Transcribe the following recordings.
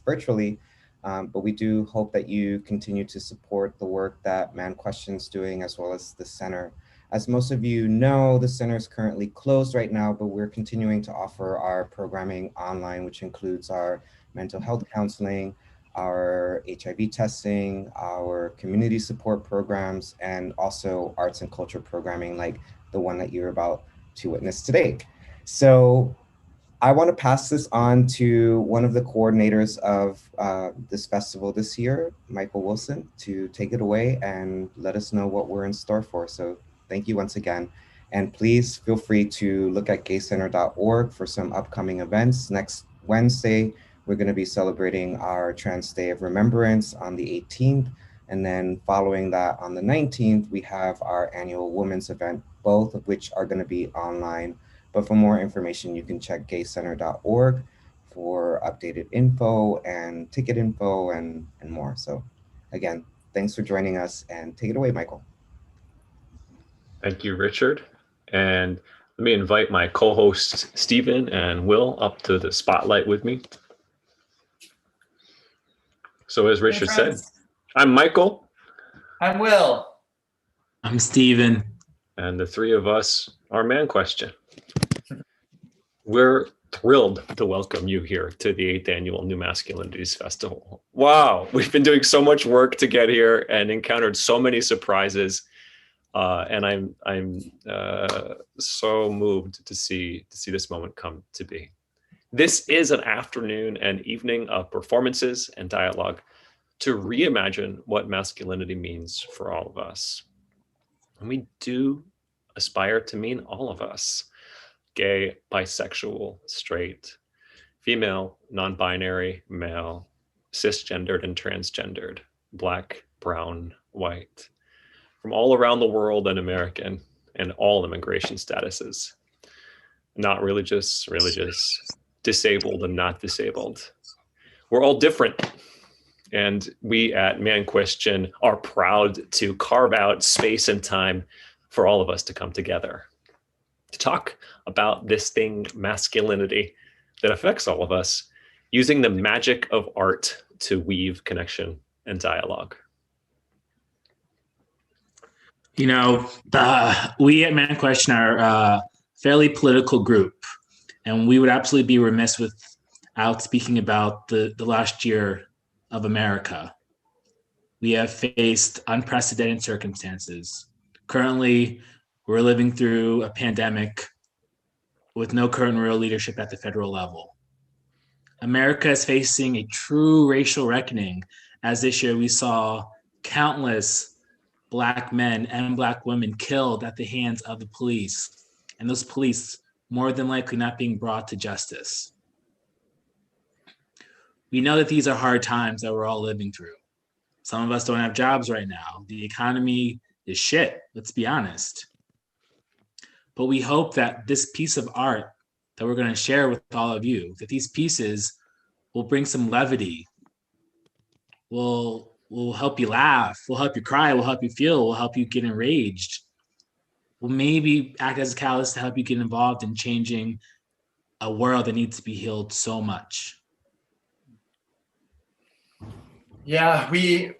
virtually. But we do hope that you continue to support the work that Man Question's doing, as well as the center. As most of you know, the center is currently closed right now, but we're continuing to offer our programming online, which includes our mental health counseling, our HIV testing, our community support programs, and also arts and culture programming like the one that you're about to witness today. So I want to pass this on to one of the coordinators of this festival this year, Michael Wilson, to take it away and let us know what we're in store for. So thank you once again. And please feel free to look at gaycenter.org for some upcoming events. Next Wednesday, we're going to be celebrating our Trans Day of Remembrance on the 18th. And then following that on the 19th, we have our annual women's event, both of which are going to be online. But for more information, you can check gaycenter.org for updated info and ticket info and more. So again, thanks for joining us, and take it away, Michael. Thank you, Richard. And let me invite my co-hosts, Stephen and Will, up to the spotlight with me. So as Richard said, I'm Michael. I'm Will. I'm Stephen. And the three of us are Man Question. We're thrilled to welcome you here to the 8th Annual New Masculinities Festival. Wow, we've been doing so much work to get here and encountered so many surprises. And I'm so moved to see this moment come to be. This is an afternoon and evening of performances and dialogue to reimagine what masculinity means for all of us. And we do aspire to mean all of us: gay, bisexual, straight, female, non-binary, male, cisgendered and transgendered, Black, brown, white, from all around the world and American, and all immigration statuses. Not religious, disabled and not disabled. We're all different. And we at Man Question are proud to carve out space and time for all of us to come together to talk about this thing, masculinity, that affects all of us, using the magic of art to weave connection and dialogue. You know, we at Man Question are a fairly political group, and we would absolutely be remiss without speaking about the last year of America. We have faced unprecedented circumstances. Currently, we're living through a pandemic with no current real leadership at the federal level. America is facing a true racial reckoning, as this year we saw countless Black men and Black women killed at the hands of the police, and those police more than likely not being brought to justice. We know that these are hard times that we're all living through. Some of us don't have jobs right now. The economy is shit, let's be honest. But we hope that this piece of art that we're going to share with all of you, that these pieces will bring some levity, will help you laugh, will help you cry, will help you feel, will help you get enraged, will maybe act as a catalyst to help you get involved in changing a world that needs to be healed so much. Yeah, we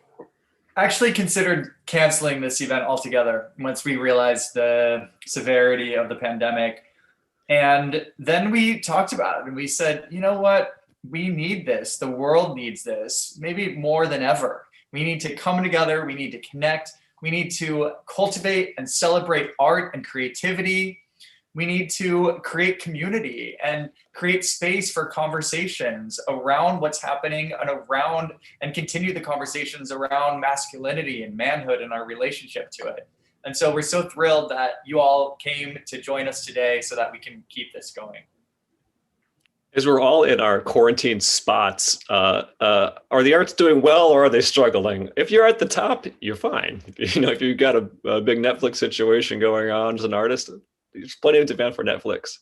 actually considered canceling this event altogether once we realized the severity of the pandemic. And then we talked about it and we said, you know what? We need this. The world needs this, maybe more than ever. We need to come together. We need to connect. We need to cultivate and celebrate art and creativity. We need to create community and create space for conversations around what's happening and continue the conversations around masculinity and manhood and our relationship to it. And so we're so thrilled that you all came to join us today so that we can keep this going. As we're all in our quarantine spots, are the arts doing well or are they struggling? If you're at the top, you're fine. You know, if you've got a big Netflix situation going on as an artist, there's plenty of demand for Netflix.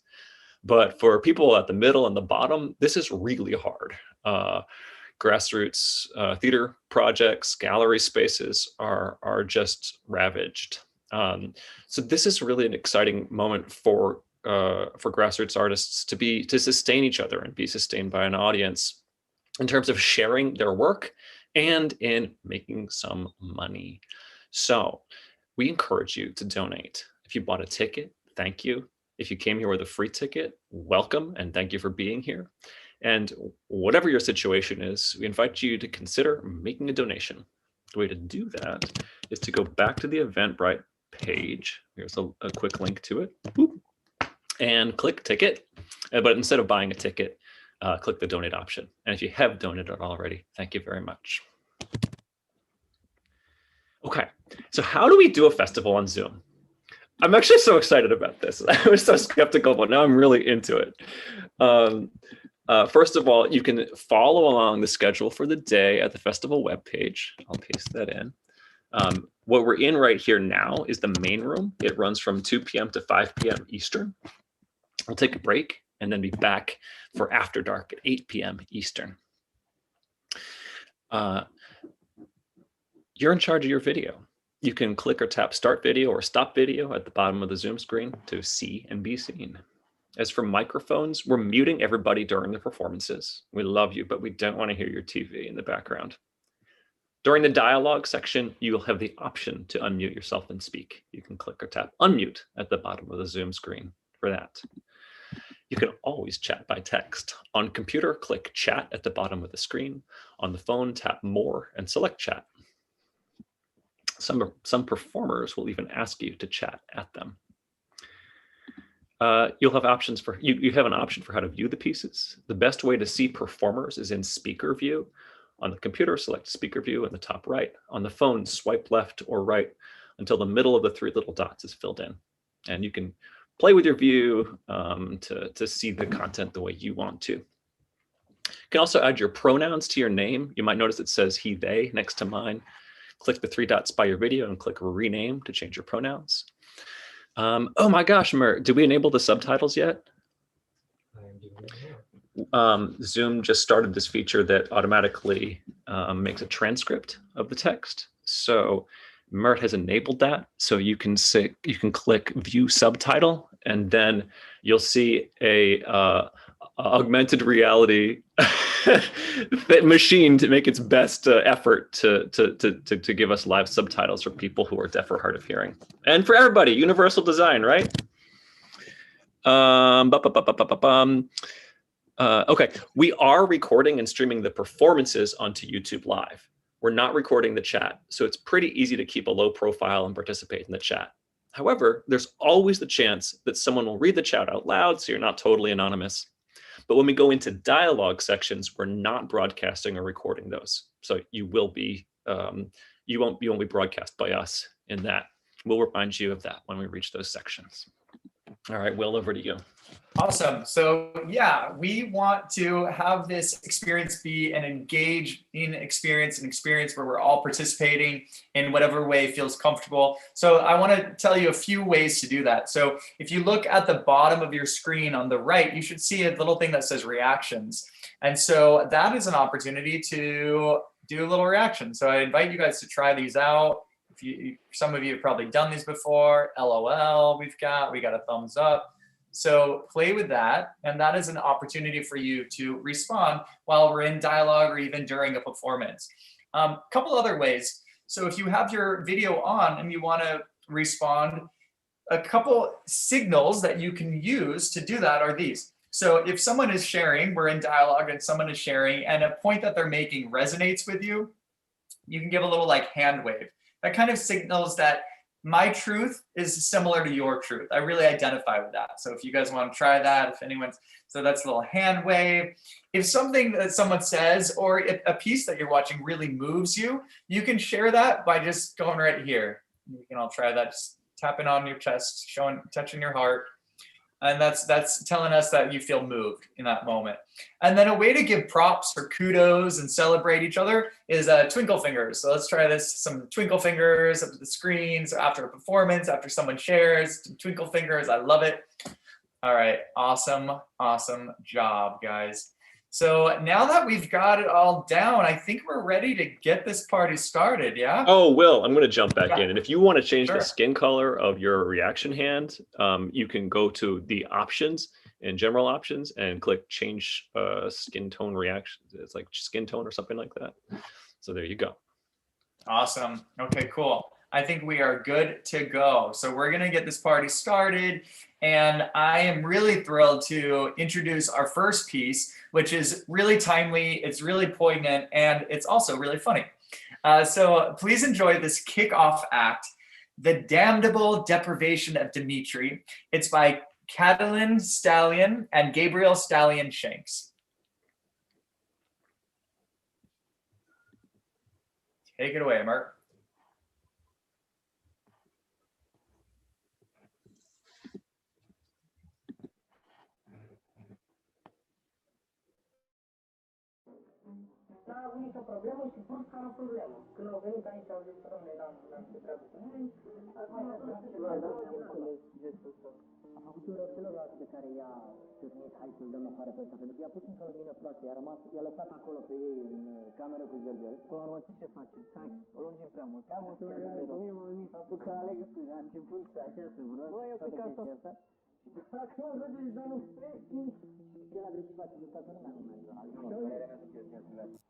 But for people at the middle and the bottom, this is really hard. Grassroots theater projects, gallery spaces are just ravaged. So this is really an exciting moment for grassroots artists to sustain each other and be sustained by an audience in terms of sharing their work and in making some money. So we encourage you to donate. If you bought a ticket, thank you. If you came here with a free ticket, welcome and thank you for being here. And whatever your situation is, we invite you to consider making a donation. The way to do that is to go back to the Eventbrite page. Here's a quick link to it. Boop. And click ticket. But instead of buying a ticket, click the donate option. And if you have donated already, thank you very much. Okay, so how do we do a festival on Zoom? I'm actually so excited about this. I was so skeptical, but now I'm really into it. First of all, you can follow along the schedule for the day at the festival webpage. I'll paste that in. What we're in right here now is the main room. It runs from 2 p.m. to 5 p.m. Eastern. We'll take a break and then be back for After Dark at 8 p.m. Eastern. You're in charge of your video. You can click or tap start video or stop video at the bottom of the Zoom screen to see and be seen. As for microphones, we're muting everybody during the performances. We love you, but we don't want to hear your TV in the background. During the dialogue section, you'll have the option to unmute yourself and speak. You can click or tap unmute at the bottom of the Zoom screen for that. You can always chat by text. On computer, click chat at the bottom of the screen. On the phone, tap more and select chat. Some performers will even ask you to chat at them. You'll have options for, you have an option for how to view the pieces. The best way to see performers is in speaker view. On the computer, select speaker view in the top right. On the phone, swipe left or right until the middle of the 3 little dots is filled in. And you can play with your view to see the content the way you want to. You can also add your pronouns to your name. You might notice it says he, they next to mine. Click the 3 dots by your video and click rename to change your pronouns. Oh my gosh, Mert, did we enable the subtitles yet? Zoom just started this feature that automatically makes a transcript of the text. So Mert has enabled that. So you can click view subtitle, and then you'll see a augmented reality machine to make its best effort to give us live subtitles for people who are deaf or hard of hearing, and for everybody. Universal design, right? Okay, we are recording and streaming the performances onto YouTube Live. We're not recording the chat, so it's pretty easy to keep a low profile and participate in the chat. However, there's always the chance that someone will read the chat out loud, so you're not totally anonymous. But when we go into dialogue sections, we're not broadcasting or recording those. So you will be, you won't be broadcast by us in that. We'll remind you of that when we reach those sections. All right, Will, over to you. Awesome. So yeah, we want to have this experience be an engaging experience, an experience where we're all participating in whatever way feels comfortable. So I want to tell you a few ways to do that. So if you look at the bottom of your screen on the right, you should see a little thing that says reactions. And so that is an opportunity to do a little reaction. So I invite you guys to try these out. Some of you have probably done these before. LOL, we got a thumbs up. So play with that, and that is an opportunity for you to respond while we're in dialogue or even during a performance. A couple other ways. So if you have your video on and you want to respond, a couple signals that you can use to do that are these. So if someone is sharing, we're in dialogue and someone is sharing, and a point that they're making resonates with you, you can give a little like hand wave. That kind of signals that my truth is similar to your truth. I really identify with that. So if you guys want to try that, if anyone's, so that's a little hand wave. If something that someone says or if a piece that you're watching really moves you, you can share that by just going right here. You can all try that, just tapping on your chest, touching your heart. And that's telling us that you feel moved in that moment. And then a way to give props or kudos and celebrate each other is twinkle fingers. So let's try this, some twinkle fingers up to the screens after a performance, after someone shares, twinkle fingers, I love it. All right, awesome job, guys. So now that we've got it all down, I think we're ready to get this party started, yeah? Oh, Will, I'm going to jump back in. And if you want to change Sure. the skin color of your reaction hand, you can go to the options in general options and click change skin tone reaction. It's like skin tone or something like that. So there you go. Awesome. Okay, cool. I think we are good to go. So we're going to get this party started. And I am really thrilled to introduce our first piece, which is really timely, it's really poignant, and it's also really funny. So please enjoy this kickoff act, The Damnable Deprivation of Dimitri. It's by Catalin Stallion and Gabriel Stallion Shanks. Take it away, Mark. N-a avut nicio problemă și pur ca o problemă. Când au venit aici au zis, domnule, da, n-am ce treabă cu noi. Acum i-a dat gestul ăsta. A făcut un rău celorlalți pe care i-a târnit, hai să-l dăm afară pe ăsta, pentru că i-a pus într-o lumină proastă, i-a lăsat acolo pe ei în cameră cu gergel. Până la urmă, ce facem? Hai, o lungim prea mult. Prea mult, pe mine m-a venit faptul că Alex a început să așa să vră toată chestia asta. Dacă mă vedeți, dar nu știu. El a greșit față de toată lumea, nu merge. Părerea mea să chestia asta.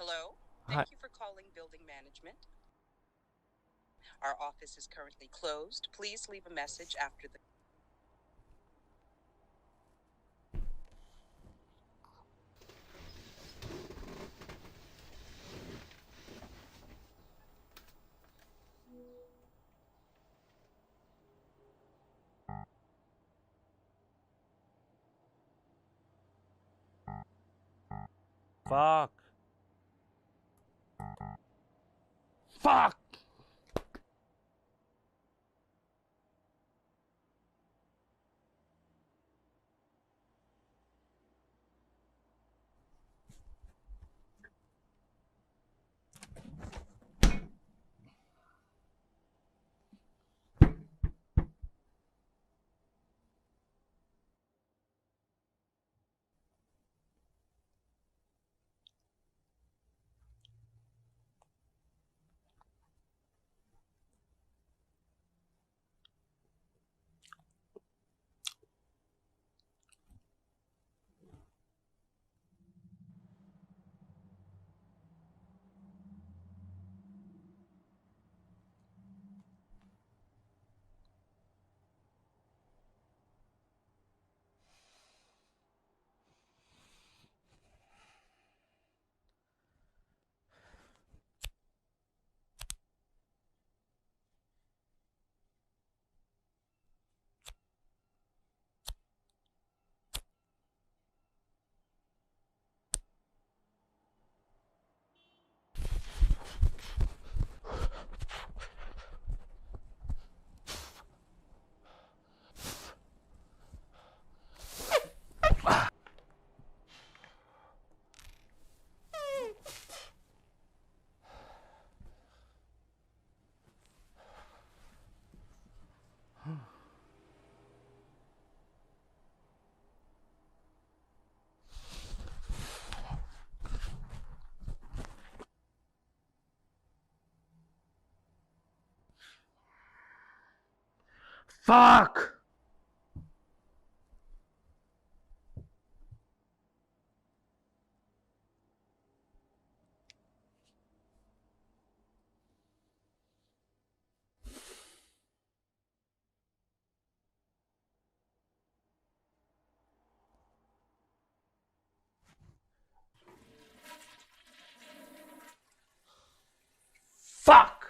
Hello, thank you for calling building management. Our office is currently closed. Please leave a message after the Fuck. Fuck! Fuck! Fuck!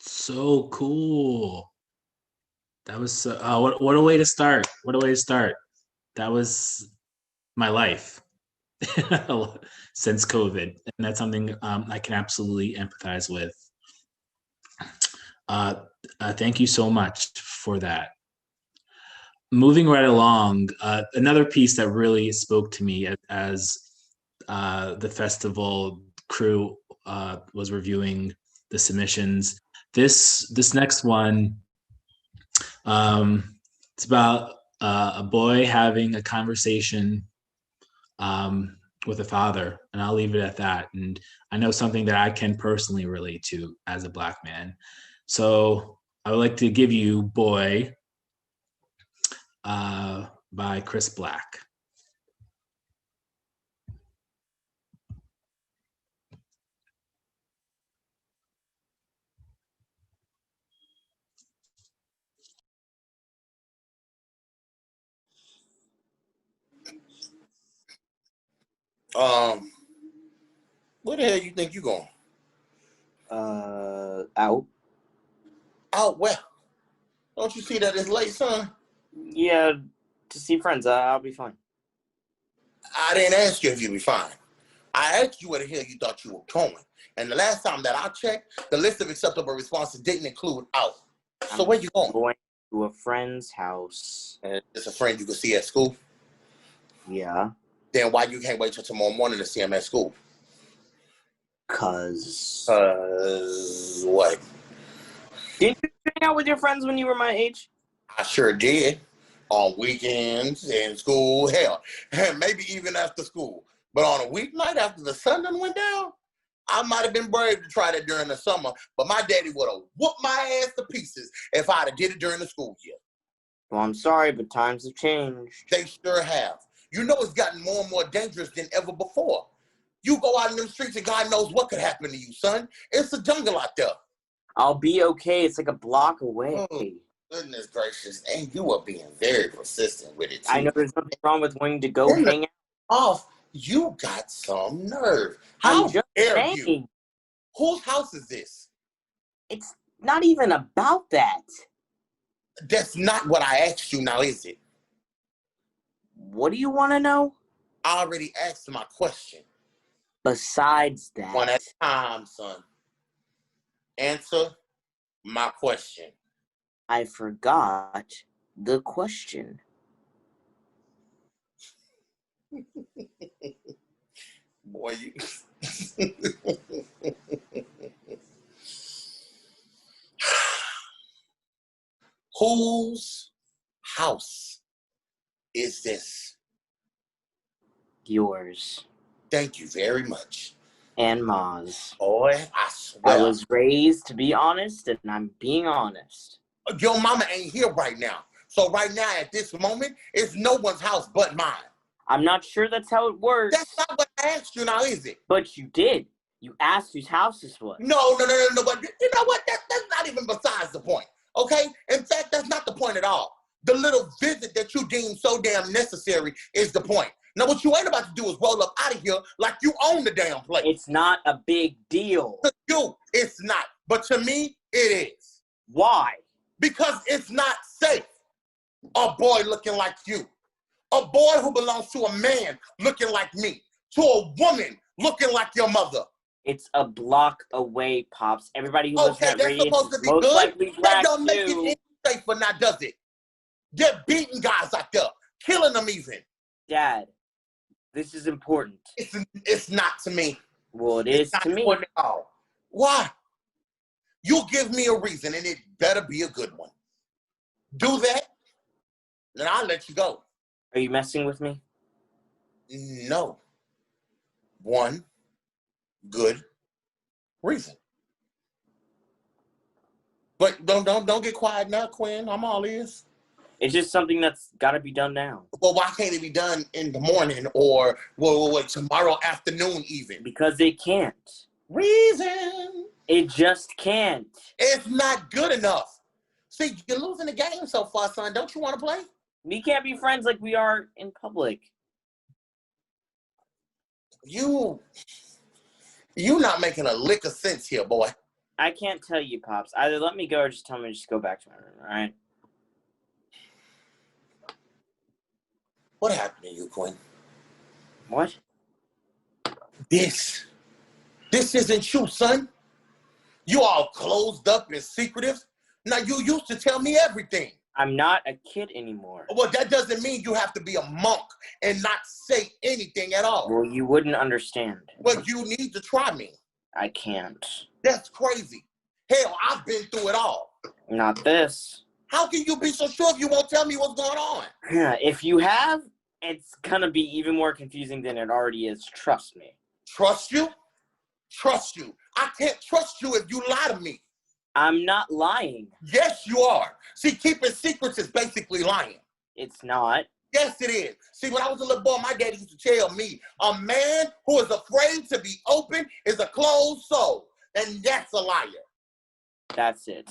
So cool. That was so, what a way to start. What a way to start. That was my life since COVID. And that's something I can absolutely empathize with. Thank you so much for that. Moving right along, another piece that really spoke to me as the festival crew was reviewing the submissions. This next one, it's about a boy having a conversation with a father, and I'll leave it at that. And I know something that I can personally relate to as a Black man. So I would like to give you "Boy" by Chris Black. Where the hell you think you going? Out. Out where? Don't you see that it's late, son? Yeah, to see friends. I'll be fine. I didn't ask you if you'd be fine. I asked you where the hell you thought you were going. And the last time that I checked, the list of acceptable responses didn't include out. So where you going? Going to a friend's house. And it's a friend you can see at school? Yeah. Then why you can't wait till tomorrow morning to see him at school? Cause What? Didn't you hang out with your friends when you were my age? I sure did. On weekends, in school, hell, maybe even after school. But on a weeknight after the sun done went down, I might have been brave to try that during the summer, but my daddy would have whooped my ass to pieces if I'd have did it during the school year. Well, I'm sorry, but times have changed. They sure have. You know it's gotten more and more dangerous than ever before. You go out in them streets and God knows what could happen to you, son. It's a jungle out there. I'll be okay. It's like a block away. Oh, goodness gracious. And you are being very persistent with it, too. I know there's nothing wrong with wanting to go hang out. Off, you got some nerve. I'm How just dare saying. you? Whose house is this? It's not even about that. That's not what I asked you now, is it? What do you want to know? I already asked my question. Besides that. One at a time, son. Answer my question. I forgot the question. Boy, you... Whose house is this? Yours. Thank you very much. And Ma's. Boy, I swear. I was raised to be honest, and I'm being honest. Your mama ain't here right now. So right now, at this moment, it's no one's house but mine. I'm not sure that's how it works. That's not what I asked you now, is it? But you did. You asked whose house this was. No. But you know what? That's not even besides the point. Okay? In fact, that's not the point at all. The little visit that you deem so damn necessary is the point. Now, what you ain't about to do is roll up out of here like you own the damn place. It's not a big deal. To you, it's not. But to me, it is. Why? Because it's not safe. A boy looking like you. A boy who belongs to a man looking like me. To a woman looking like your mother. It's a block away, Pops. Everybody who lives in that that's radius supposed to is be most good. likely That black don't make it too. any safer now, does it? They're beating guys out there. Killing them even. Dad, this is important. It's not to me. Well, it is to me. At all. Why? You give me a reason, and it better be a good one. Do that, then I'll let you go. Are you messing with me? No. One good reason. But don't get quiet now, Quinn. I'm all ears. It's just something that's got to be done now. Well, why can't it be done in the morning or tomorrow afternoon even? Because it can't. Reason. It just can't. It's not good enough. See, you're losing the game so far, son. Don't you want to play? We can't be friends like we are in public. You're not making a lick of sense here, boy. I can't tell you, Pops. Either let me go or just tell me to just go back to my room, all right? What happened to you, Quinn? What? This isn't you, son. You all closed up and secretive. Now, you used to tell me everything. I'm not a kid anymore. Well, that doesn't mean you have to be a monk and not say anything at all. Well, you wouldn't understand. Well, you need to try me. I can't. That's crazy. Hell, I've been through it all. Not this. How can you be so sure if you won't tell me what's going on? Yeah, if you have, it's gonna be even more confusing than it already is. Trust me. Trust you? Trust you. I can't trust you if you lie to me. I'm not lying. Yes, you are. See, keeping secrets is basically lying. It's not. Yes, it is. See, when I was a little boy, my daddy used to tell me, a man who is afraid to be open is a closed soul. And that's a liar. That's it.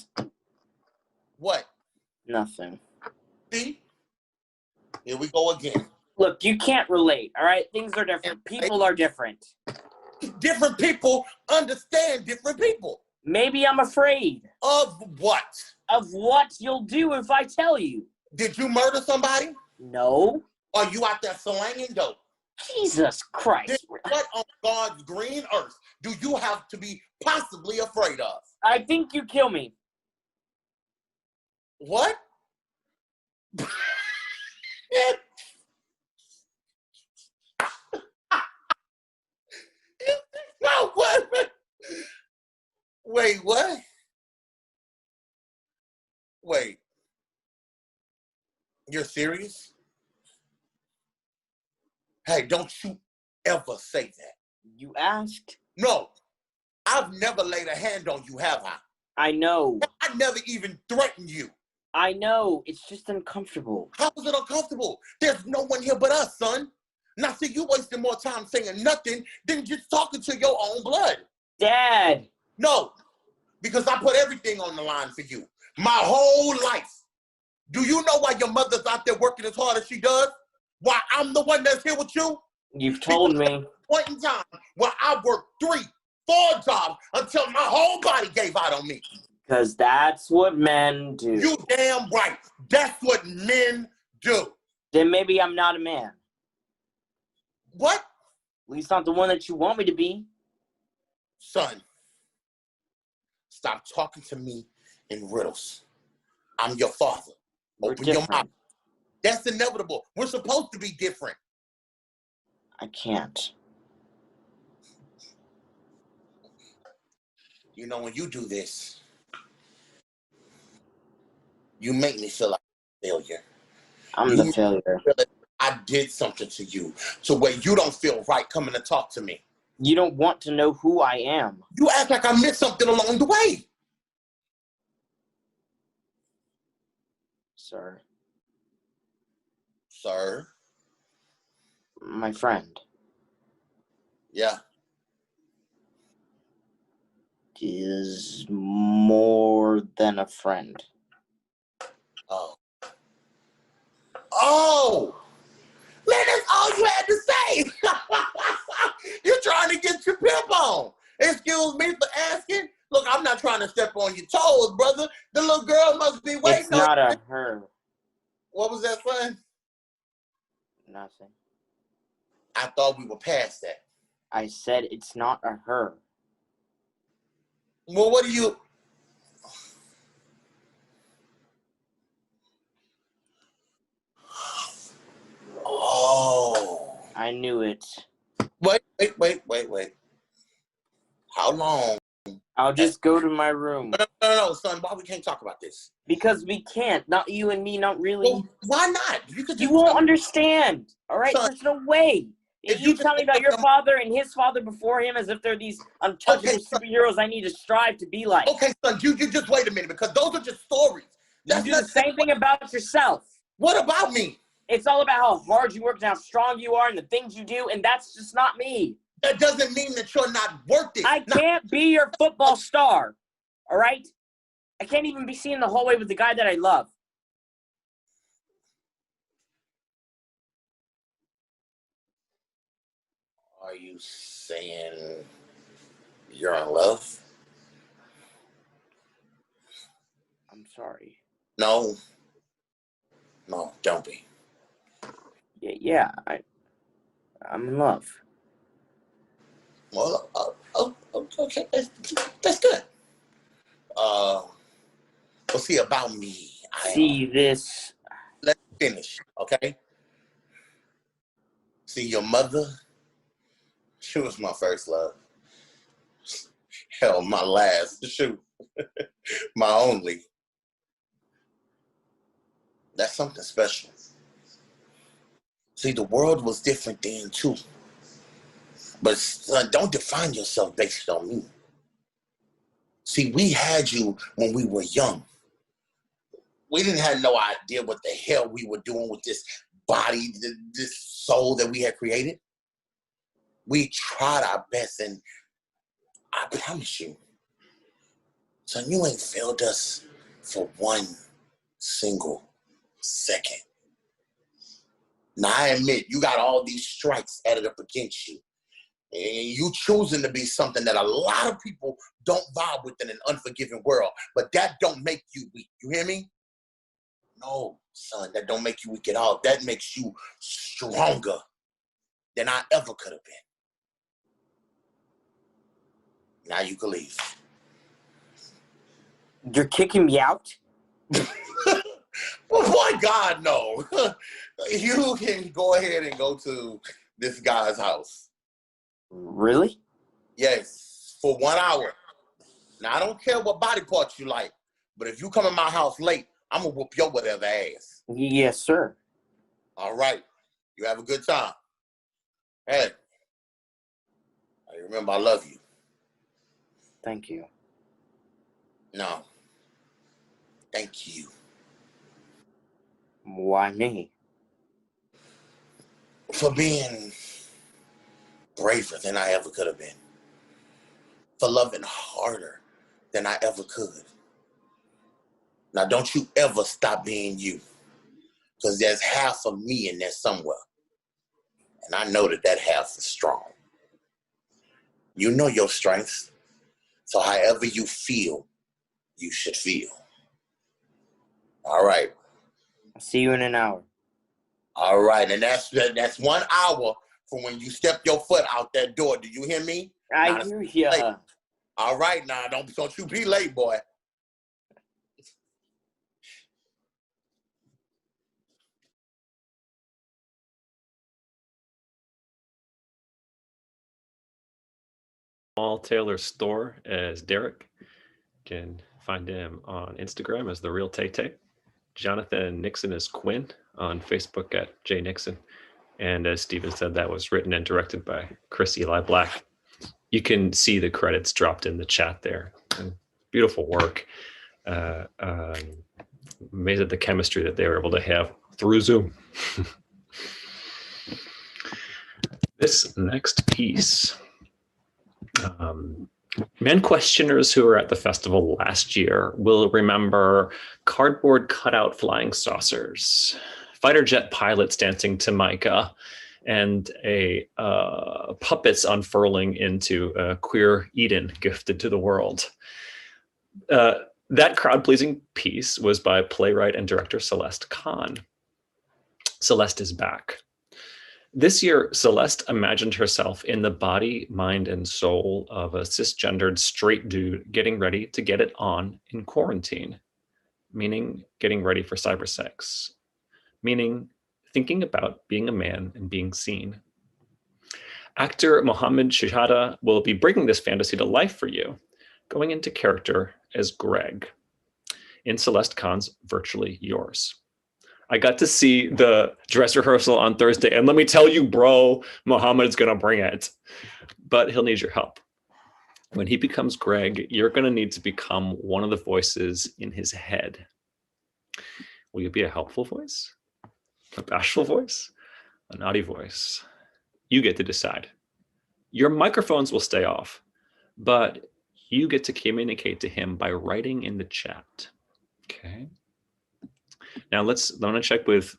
What? Nothing. See? Here we go again. Look, you can't relate, all right? Things are different. People are different. Different people understand different people. Maybe I'm afraid. Of what? Of what you'll do if I tell you. Did you murder somebody? No. Are you out there slanging dope? Jesus Christ. Then what on God's green earth do you have to be possibly afraid of? I think you kill me. What? No, what? Wait, what? Wait. You're serious? Hey, don't you ever say that. You asked? No. I've never laid a hand on you, have I? I know. I never even threatened you. I know. It's just uncomfortable. How is it uncomfortable? There's no one here but us, son. Now, see, you wasting more time saying nothing than just talking to your own blood. Dad! No. because I put everything on the line for you. My whole life. Do you know why your mother's out there working as hard as she does? Why I'm the one that's here with you? You've told me. Point in time where I worked 3, 4 jobs until my whole body gave out on me. Because that's what men do. You damn right. That's what men do. Then maybe I'm not a man. What? At least not the one that you want me to be. Son, stop talking to me in riddles. I'm your father. Open your mouth. That's inevitable. We're supposed to be different. I can't. You know, when you do this, you make me feel like a failure. I'm the failure. I did something to you. So where you don't feel right coming to talk to me. You don't want to know who I am. You act like I missed something along the way. Sir. Sir? My friend. Yeah. Is more than a friend. Oh. Oh! Man, that's all you had to say! You're trying to get your pimp on. Excuse me for asking. Look, I'm not trying to step on your toes, brother. The little girl must be waiting. It's not a her. What was that, son? Nothing. I thought we were past that. I said it's not a her. Well, what do you... Oh. I knew it. Wait. How long? I'll just go to my room. No, son. Why we can't talk about this? Because we can't. Not you and me, not really. Well, why not? You won't understand. All right? Son, there's no way. if You you tell me about your father and his father before him as if they're these untouchable superheroes I need to strive to be like. Okay, son, you just wait a minute, because those are just stories. You do the same thing about yourself. What about me? It's all about how hard you work and how strong you are and the things you do, and that's just not me. That doesn't mean that you're not worth it. I can't be your football star, all right? I can't even be seen in the hallway with the guy that I love. Are you saying you're in love? I'm sorry. No, don't be. Yeah, I'm in love. Well, okay, that's good. Well, see, about me. This. Let's finish, okay? See, your mother, she was my first love. Hell, my last, shoot. My only. That's something special. See, the world was different then, too. But son, don't define yourself based on me. See, we had you when we were young. We didn't have no idea what the hell we were doing with this body, this soul that we had created. We tried our best, and I promise you, son, you ain't failed us for one single second. Now, I admit, you got all these strikes added up against you. And you choosing to be something that a lot of people don't vibe with in an unforgiving world. But that don't make you weak. You hear me? No, son, that don't make you weak at all. That makes you stronger than I ever could have been. Now you can leave. You're kicking me out? Well, boy, God, no. You can go ahead and go to this guy's house. Really? Yes, for 1 hour. Now, I don't care what body parts you like, but if you come in my house late, I'm going to whoop your whatever ass. Yes, sir. All right. You have a good time. Hey, remember, I love you. Thank you. No. Thank you. Why me? For being braver than I ever could have been. For loving harder than I ever could. Now, don't you ever stop being you, because there's half of me in there somewhere. And I know that half is strong. You know your strengths. So however you feel, you should feel. All right. I'll see you in an hour. All right. And that's 1 hour from when you step your foot out that door. Do you hear me? I hear ya. All right, now don't you be late, boy. Paul Taylor's store as Derek. You can find him on Instagram as The Real Tay Tay. Jonathan Nixon is Quinn on Facebook at J Nixon. And as Steven said, that was written and directed by Chris Eli Black. You can see the credits dropped in the chat there. And beautiful work. Amazed at the chemistry that they were able to have through Zoom. This next piece. Men questioners who were at the festival last year will remember cardboard cutout flying saucers, fighter jet pilots dancing to Micah, and puppets unfurling into a queer Eden gifted to the world. That crowd-pleasing piece was by playwright and director Celeste Kahn. Celeste is back. This year, Celeste imagined herself in the body, mind, and soul of a cisgendered straight dude getting ready to get it on in quarantine, meaning getting ready for cybersex, meaning thinking about being a man and being seen. Actor Mohammed Shihada will be bringing this fantasy to life for you, going into character as Greg in Celeste Kahn's Virtually Yours. I got to see the dress rehearsal on Thursday, and let me tell you, bro, Mohammed is gonna bring it, but he'll need your help. When he becomes Greg, you're gonna need to become one of the voices in his head. Will you be a helpful voice, a bashful voice, a naughty voice? You get to decide. Your microphones will stay off, but you get to communicate to him by writing in the chat. Okay. Now I'm gonna check with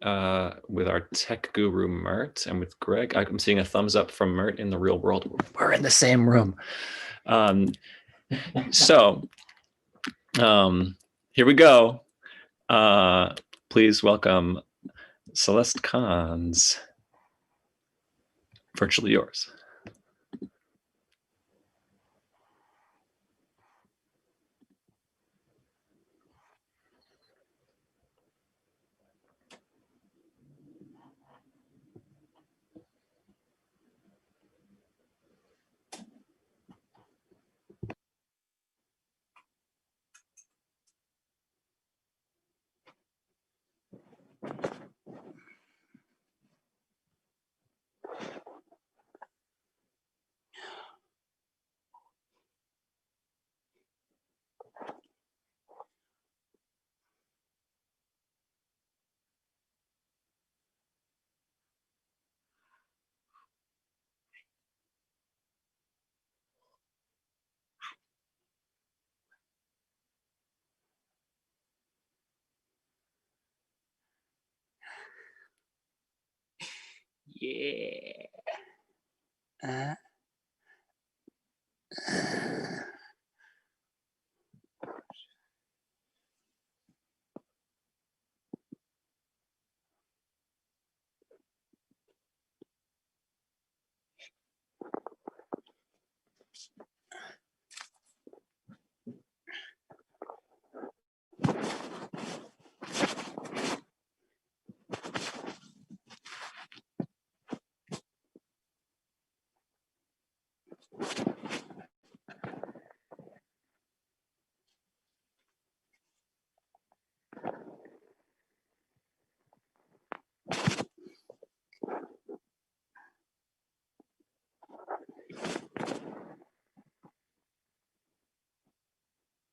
our tech guru Mert and with Greg. I'm seeing a thumbs up from Mert in the real world. We're in the same room. Here we go. Please welcome Celeste Kahn's Virtually Yours. Yeah.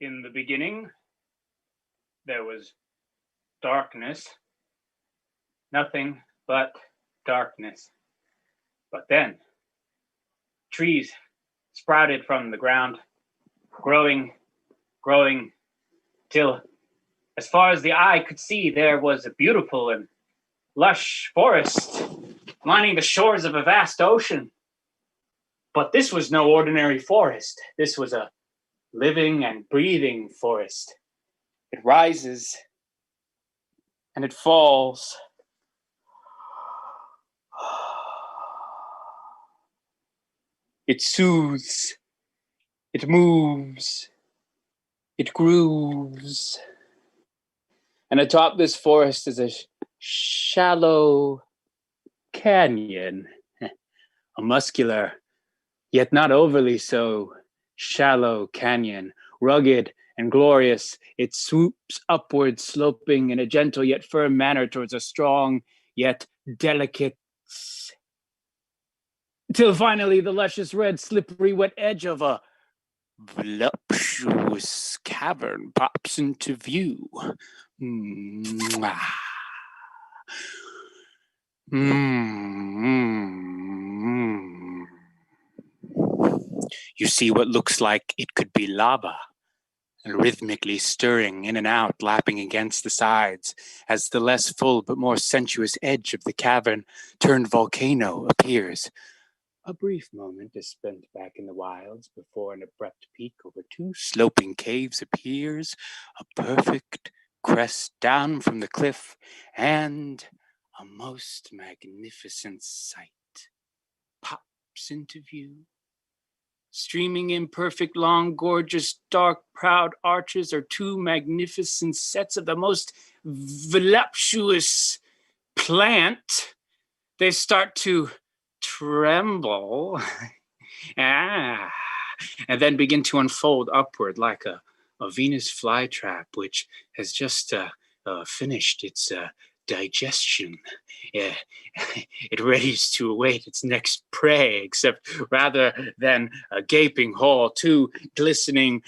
In the beginning, there was darkness, nothing but darkness. But then, trees sprouted from the ground, growing, growing, till as far as the eye could see, there was a beautiful and lush forest lining the shores of a vast ocean. But this was no ordinary forest. This was a living and breathing forest. It rises and it falls. It soothes. It moves. It grooves. And atop this forest is a shallow canyon, a muscular, yet not overly so, shallow canyon, rugged and glorious. It swoops upward, sloping in a gentle yet firm manner towards a strong yet delicate, till finally the luscious red, slippery, wet edge of a voluptuous cavern pops into view. Mwah. You see what looks like it could be lava, rhythmically stirring in and out, lapping against the sides, as the less full but more sensuous edge of the cavern turned volcano appears. A brief moment is spent back in the wilds before an abrupt peak over two sloping caves appears, a perfect crest down from the cliff, and a most magnificent sight pops into view. Streaming in perfect, long, gorgeous, dark, proud arches are two magnificent sets of the most voluptuous plant. They start to tremble and then begin to unfold upward like a Venus flytrap, which has just finished its digestion. It readies to await its next prey, except rather than a gaping hole, two glistening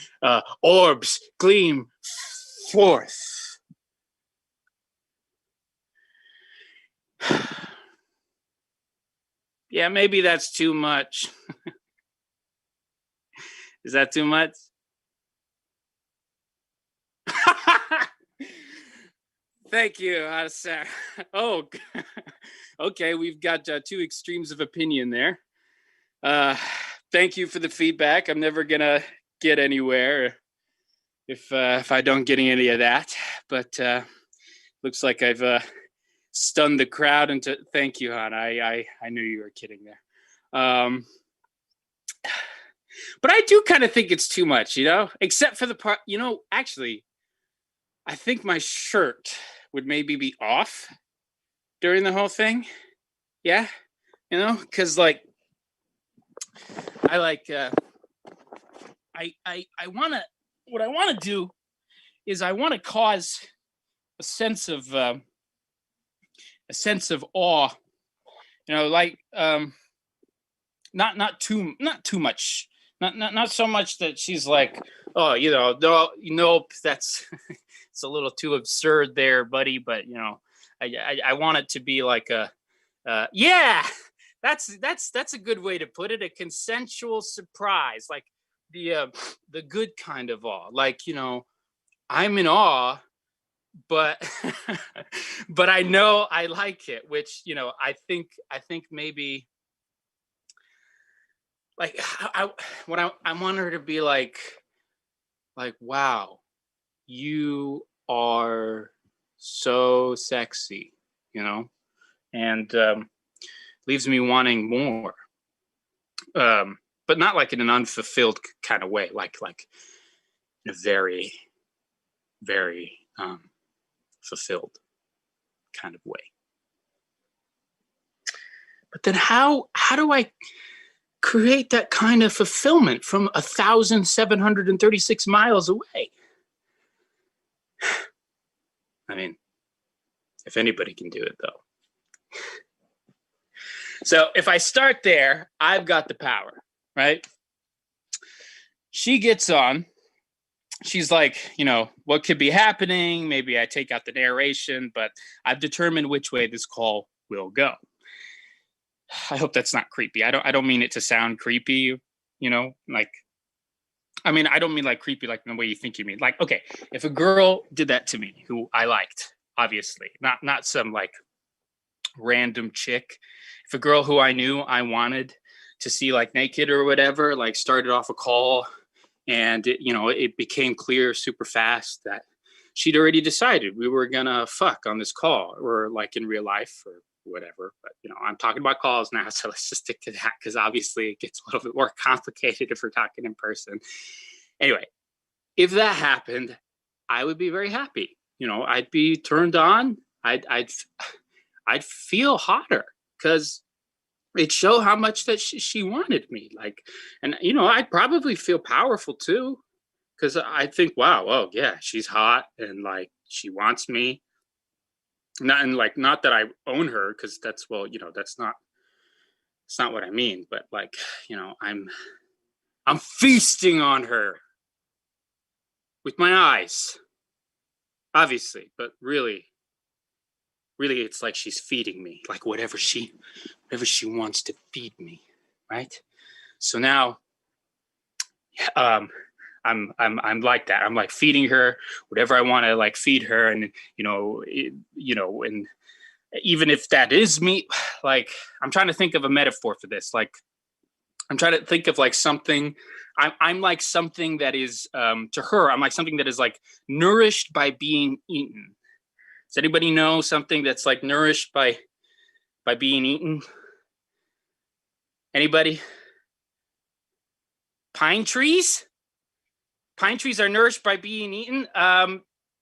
orbs gleam forth. Yeah, maybe that's too much. Is that too much? Thank you, sir. Oh, okay. We've got two extremes of opinion there. Thank you for the feedback. I'm never gonna get anywhere if I don't get any of that. But looks like I've stunned the crowd into. Thank you, hon. I knew you were kidding there. But I do kind of think it's too much, except for the part, actually, I think my shirt would maybe be off during the whole thing. Yeah. Cause I what I want to do is I want to cause a sense of awe, not too much, not so much that she's like, oh, nope, that's it's a little too absurd there, buddy. But I want it to be like yeah, that's a good way to put it. A consensual surprise, like the good kind of awe. Like I'm in awe, but but I know I like it, which I think maybe like I want her to be like wow, you are so sexy, and leaves me wanting more, but not like in an unfulfilled kind of way, like in a very, very fulfilled kind of way. But then how do I create that kind of fulfillment from 1,736 miles away? I mean, if anybody can do it, though. So if I start there, I've got the power, right? She gets on. She's like, what could be happening? Maybe I take out the narration, but I've determined which way this call will go. I hope that's not creepy. I don't mean it to sound creepy, like I mean, I don't mean like creepy, like in the way you think you mean. Like, okay, if a girl did that to me, who I liked, obviously, not some like random chick. If a girl who I knew I wanted to see like naked or whatever, like started off a call, and it became clear super fast that she'd already decided we were gonna fuck on this call, or like in real life or whatever. But I'm talking about calls now, so let's just stick to that, because obviously it gets a little bit more complicated if we're talking in person. Anyway, if that happened, I would be very happy. I'd be turned on. I'd feel hotter, because it showed how much that she wanted me. Like, and I'd probably feel powerful too, because I think, wow, oh yeah, she's hot and like she wants me. Not that I own her, because that's that's not what I mean. But like, I'm feasting on her with my eyes, obviously, but really it's like she's feeding me, like whatever she wants to feed me, right? So now I'm like that. I'm like feeding her whatever I want to like feed her, and and even if that is me, like I'm trying to think of a metaphor for this. Like I'm trying to think of like something. I'm like something that is to her. I'm like something that is like nourished by being eaten. Does anybody know something that's like nourished by being eaten? Anybody? Pine trees? Pine trees are nourished by being eaten?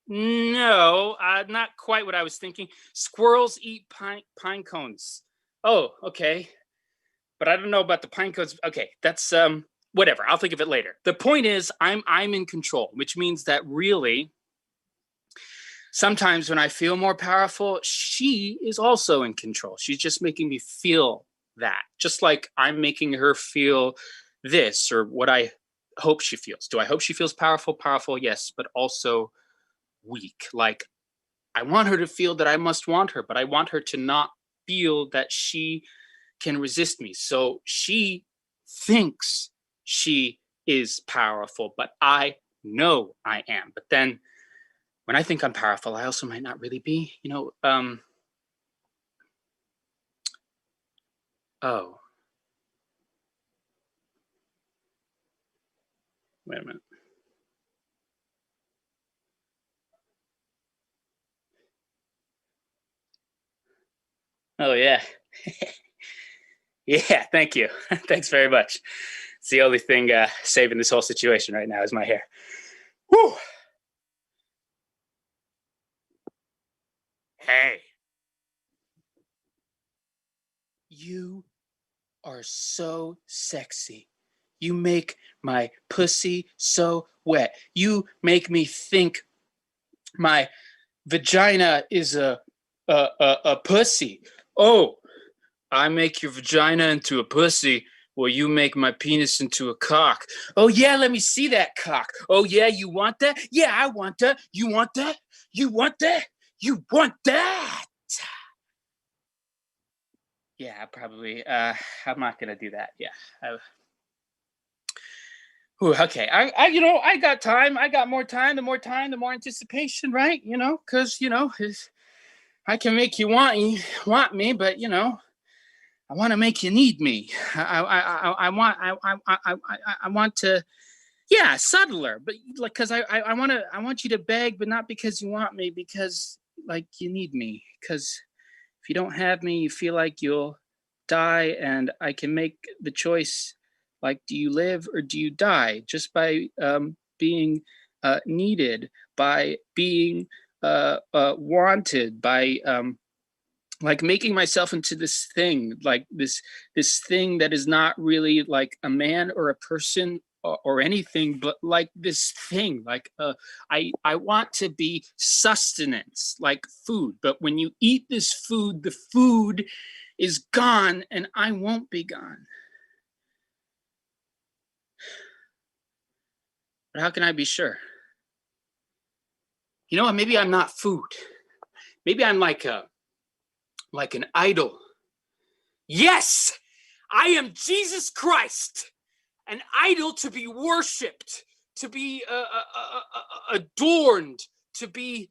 No, not quite what I was thinking. Squirrels eat pine cones. Oh, okay. But I don't know about the pine cones. Okay, that's whatever. I'll think of it later. The point is, I'm in control, which means that really, sometimes when I feel more powerful, she is also in control. She's just making me feel that, just like I'm making her feel this, or what I hope she feels. Do I hope she feels powerful? Powerful, yes, but also weak. Like I want her to feel that I must want her, but I want her to not feel that she can resist me. So she thinks she is powerful, but I know I am. But then when I think I'm powerful, I also might not really be, oh, wait a minute. Oh, yeah. Yeah, thank you. Thanks very much. It's the only thing saving this whole situation right now is my hair. Whew. Hey. You are so sexy. You make my pussy so wet. You make me think my vagina is a pussy. Oh, I make your vagina into a pussy. Well, you make my penis into a cock. Oh, yeah, let me see that cock. Oh, yeah, you want that? Yeah, I want that. You want that? You want that? You want that? Yeah, probably. I'm not going to do that. Yeah. Okay. I got time. I got more time. The more time, the more anticipation, right? Because, I can make you want me, but, I want to make you need me. I want to, yeah, subtler, but like, cause I want you to beg, but not because you want me, because like you need me. Cause if you don't have me, you feel like you'll die, and I can make the choice. Like, do you live or do you die? Just by being needed, by being wanted, by like making myself into this thing, like this thing that is not really like a man or a person or anything, but like this thing, like I want to be sustenance, like food. But when you eat this food, the food is gone, and I won't be gone. But how can I be sure? Maybe I'm not food. Maybe I'm like an idol. Yes, I am Jesus Christ, an idol to be worshipped, adorned, to be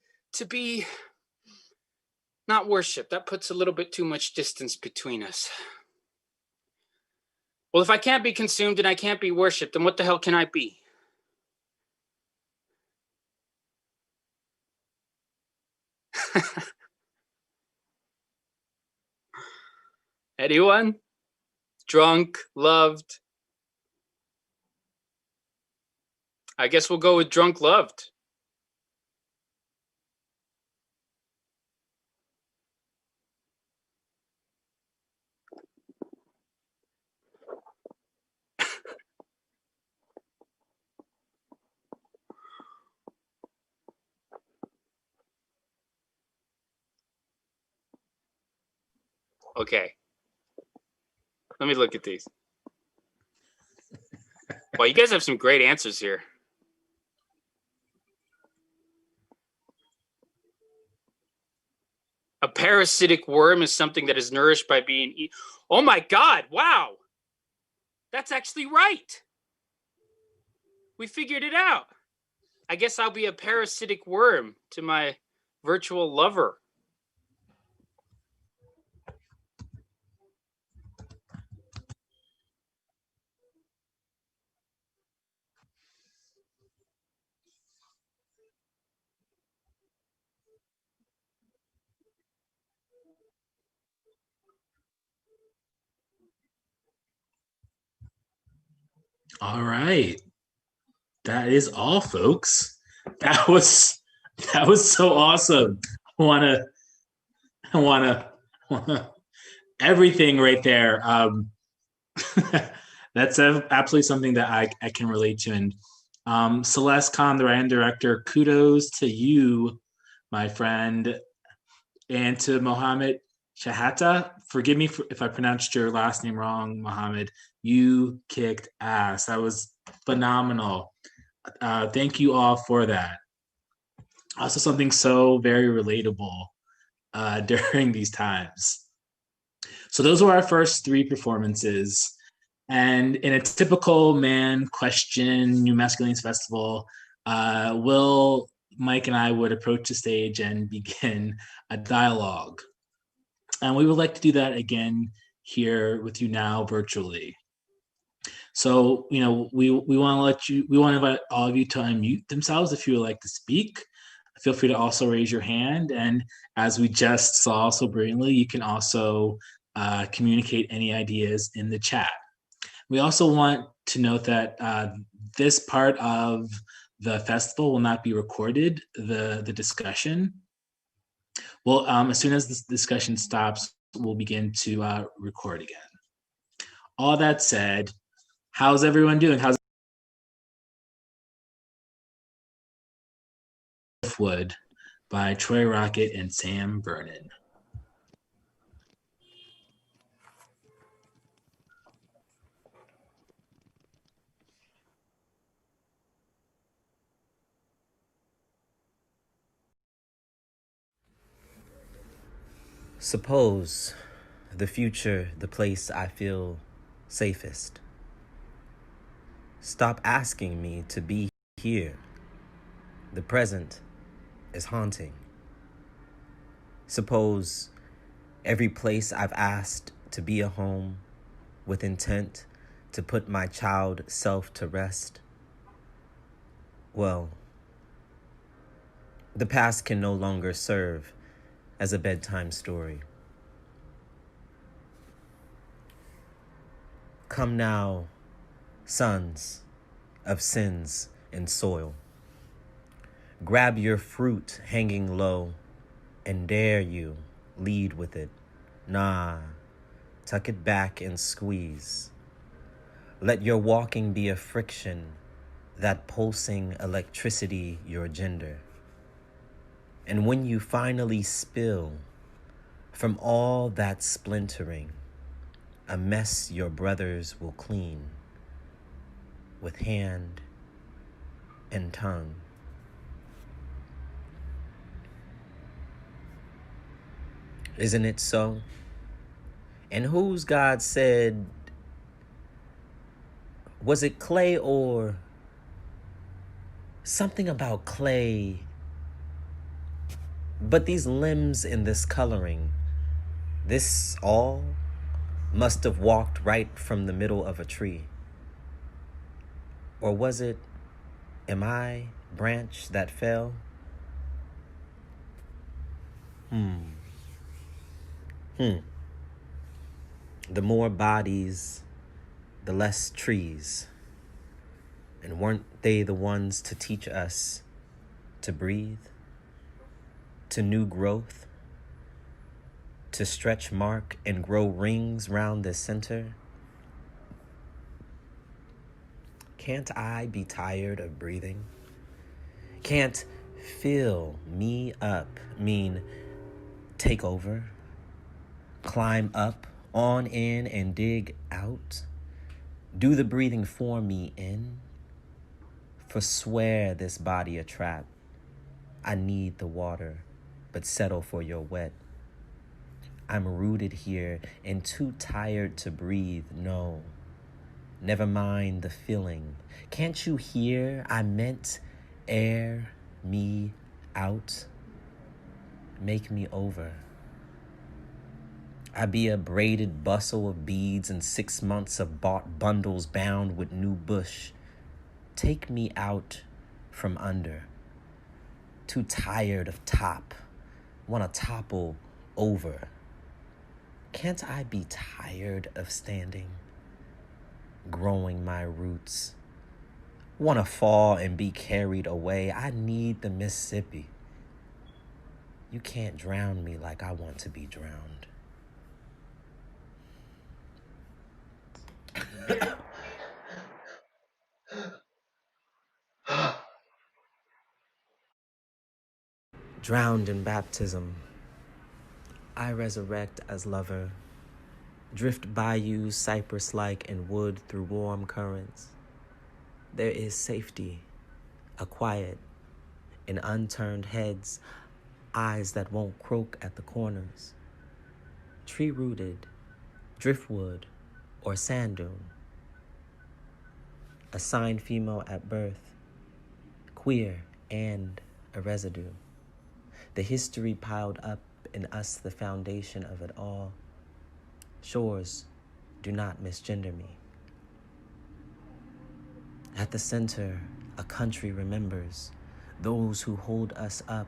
not worship. That puts a little bit too much distance between us. Well, if I can't be consumed and I can't be worshipped, then what the hell can I be? Anyone? Drunk, loved? I guess we'll go with drunk, loved. Okay. Let me look at these. Well, you guys have some great answers here. A parasitic worm is something that is nourished by being eaten. Oh my God, wow. That's actually right. We figured it out. I guess I'll be a parasitic worm to my virtual lover. All right. That is all, folks. That was so awesome. I wanna everything right there. That's absolutely something that I can relate to. And Celeste Khan, the writer and director, kudos to you, my friend, and to Mohammed Shahata. Forgive me if I pronounced your last name wrong, Mohammed. You kicked ass. That was phenomenal. Thank you all for that. Also, something so very relatable during these times. So those were our first three performances. And in a typical man question New Masculinities Festival, Will, Mike, and I would approach the stage and begin a dialogue. And we would like to do that again here with you now virtually. So, we want to invite all of you to unmute themselves if you would like to speak. Feel free to also raise your hand. And as we just saw so brilliantly, you can also communicate any ideas in the chat. We also want to note that this part of the festival will not be recorded, the discussion. Well, as soon as this discussion stops, we'll begin to record again. All that said, how's everyone doing? How's Driftwood by Troy Rocket and Sam Vernon. Suppose the future, the place I feel safest. Stop asking me to be here. The present is haunting. Suppose every place I've asked to be a home with intent to put my child self to rest. Well, the past can no longer serve as a bedtime story. Come now, sons of sins and soil. Grab your fruit hanging low and dare you lead with it. Nah, tuck it back and squeeze. Let your walking be a friction, that pulsing electricity your gender. And when you finally spill from all that splintering, a mess your brothers will clean with hand and tongue. Isn't it so? And whose God said, was it clay or Something about clay. But these limbs in this coloring, this all must have walked right from the middle of a tree. Or was it, am I branch that fell? The more bodies, the less trees. And weren't they the ones to teach us to breathe, to new growth, to stretch mark and grow rings round the center? Can't I be tired of breathing? Can't fill me up mean take over, climb up, on in and dig out? Do the breathing for me in? Forswear this body a trap. I need the water, but settle for your wet. I'm rooted here and too tired to breathe, no. Never mind the feeling. Can't you hear I meant air me out? Make me over. I be a braided bustle of beads and 6 months of bought bundles bound with new bush. Take me out from under. Too tired of top. Wanna topple over. Can't I be tired of standing? Growing my roots. Wanna fall and be carried away. I need the Mississippi. You can't drown me like I want to be drowned. Drowned in baptism, I resurrect as lover, drift bayous cypress-like and wood through warm currents. There is safety, a quiet, in unturned heads, eyes that won't croak at the corners. Tree-rooted, driftwood, or sand dune. Assigned female at birth, queer and a residue. The history piled up in us, the foundation of it all. Shores, do not misgender me. At the center, a country remembers those who hold us up.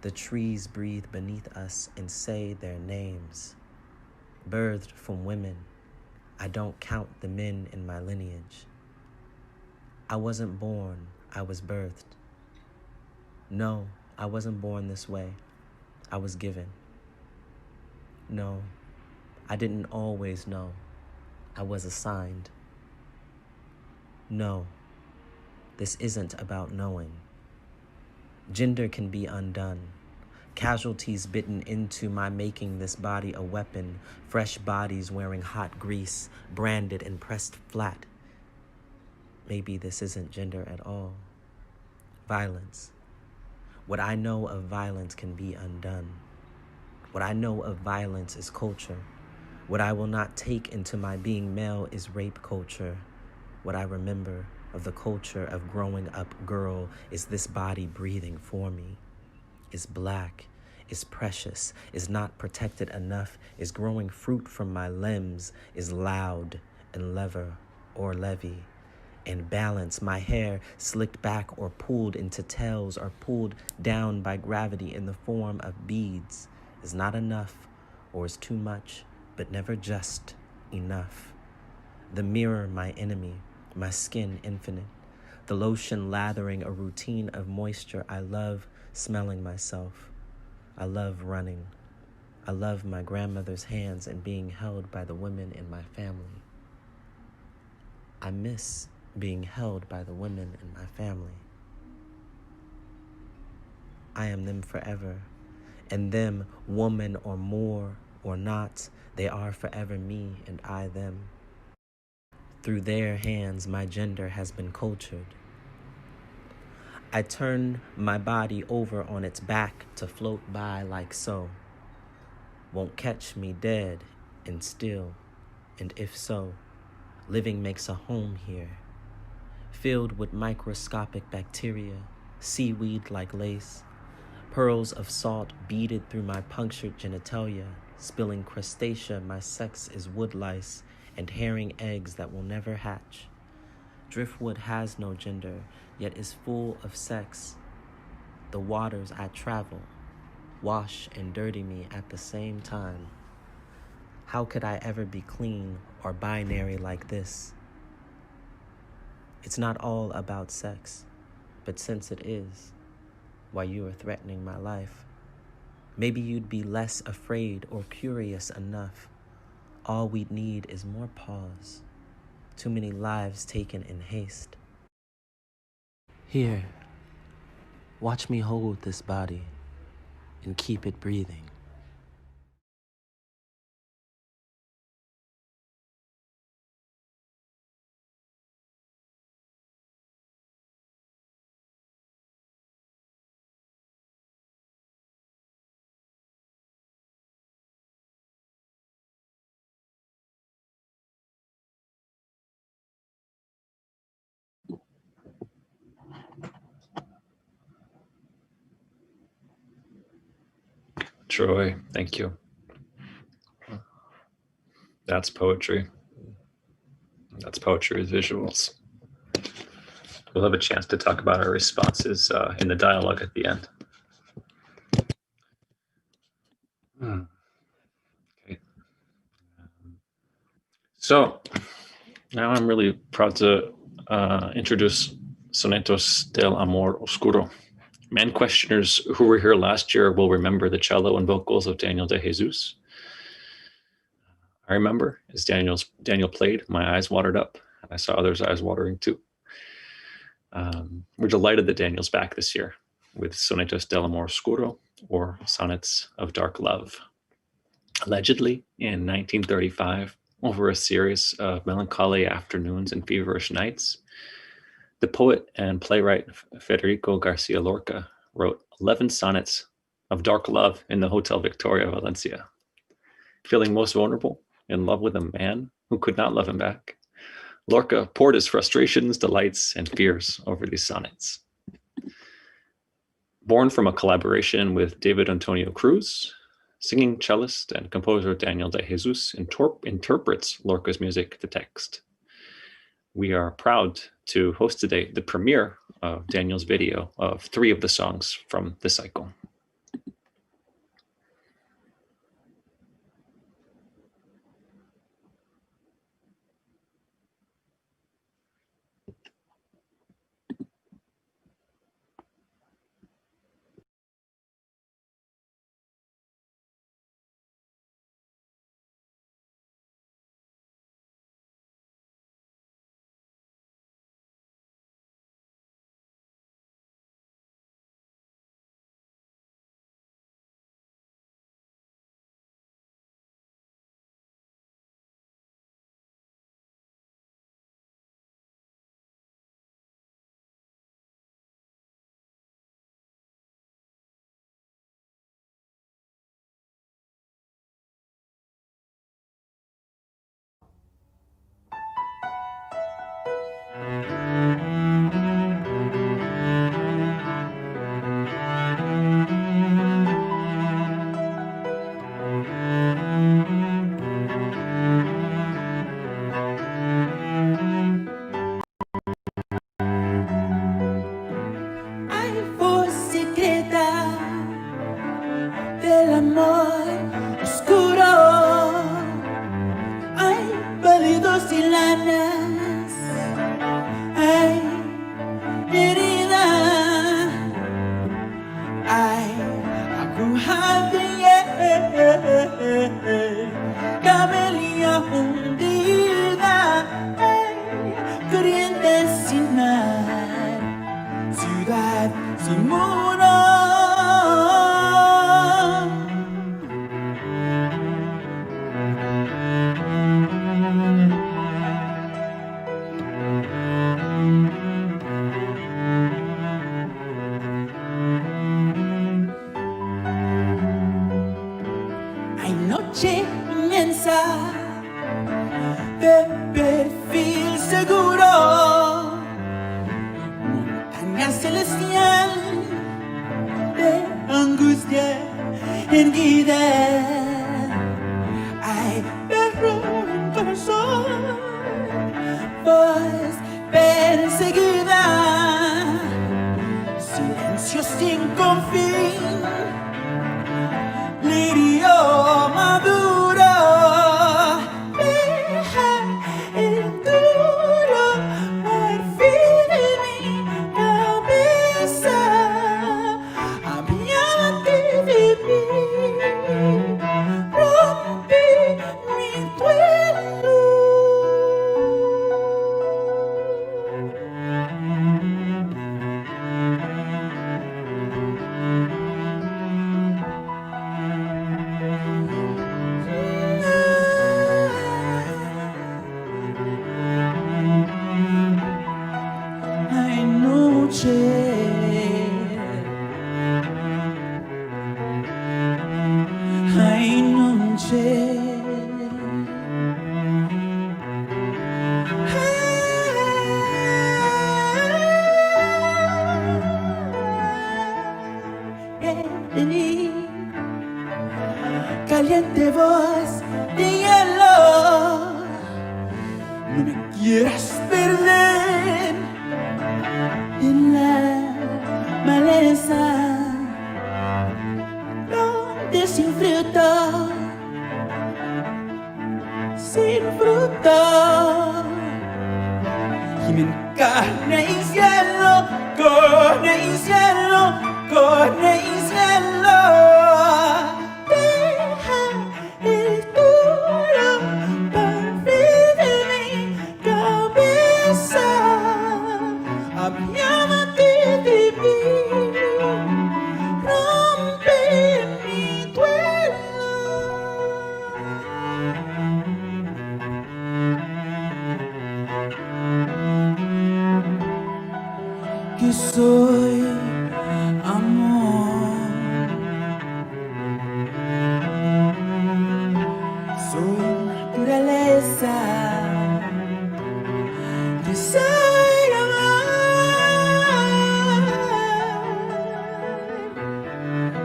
The trees breathe beneath us and say their names. Birthed from women, I don't count the men in my lineage. I wasn't born, I was birthed. No, I wasn't born this way. I was given. No, I didn't always know. I was assigned. No, this isn't about knowing. Gender can be undone. Casualties bitten into my making this body a weapon. Fresh bodies wearing hot grease, branded and pressed flat. Maybe this isn't gender at all. Violence. What I know of violence can be undone. What I know of violence is culture. What I will not take into my being male is rape culture. What I remember of the culture of growing up girl is this body breathing for me. Is black, is precious, is not protected enough, is growing fruit from my limbs, is loud and lever or levy. And balance, my hair slicked back or pulled into tails or pulled down by gravity in the form of beads, is not enough or is too much, but never just enough. The mirror, my enemy, my skin infinite, the lotion lathering a routine of moisture. I love smelling myself. I love running. I love my grandmother's hands and being held by the women in my family. I miss being held by the women in my family. I am them forever, and them, woman or more or not, they are forever me and I them. Through their hands, my gender has been cultured. I turn my body over on its back to float by like so. Won't catch me dead and still, and if so, living makes a home here. Filled with microscopic bacteria, seaweed like lace, pearls of salt beaded through my punctured genitalia, spilling crustacea, my sex is woodlice, and herring eggs that will never hatch. Driftwood has no gender, yet is full of sex. The waters I travel wash and dirty me at the same time. How could I ever be clean or binary like this? It's not all about sex, but since it is, why you are threatening my life, maybe you'd be less afraid or curious enough. All we'd need is more pause. Too many lives taken in haste. Here, watch me hold this body and keep it breathing. Troy, thank you. That's poetry. That's poetry with visuals. We'll have a chance to talk about our responses in the dialogue at the end. Okay. So now I'm really proud to introduce Sonetos del Amor Oscuro. Man questioners who were here last year will remember the cello and vocals of Daniel de Jesus. I remember as Daniel played, my eyes watered up. I saw others' eyes watering too. We're delighted that Daniel's back this year with Sonetos del Amor Oscuro, or Sonnets of Dark Love. Allegedly, in 1935, over a series of melancholy afternoons and feverish nights, the poet and playwright Federico Garcia Lorca wrote 11 sonnets of dark love in the Hotel Victoria, Valencia. Feeling most vulnerable, in love with a man who could not love him back, Lorca poured his frustrations, delights, and fears over these sonnets. Born from a collaboration with David Antonio Cruz, singing cellist and composer Daniel de Jesus interprets Lorca's music to text. We are proud to host today the premiere of Daniel's video of 3 of the songs from the cycle. Celestial enguida. Hay perro en corazón, voz perseguida, silencio sin confín, lirio maduro, deja el duro marfil de mi cabeza, apiádate de mí, rompe mi duelo. Hay noche, hay noche. Caliente voz de hielo, no me quieras perder en la maleza, donde sin fruto, sin fruto, gimen carne y cielo, carne y cielo, carne y cielo. Deja el duro perfil de mi cabeza, apiádate de mí, rompe mi duelo. Que soy amor, soy naturaleza, que soy amor,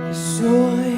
que soy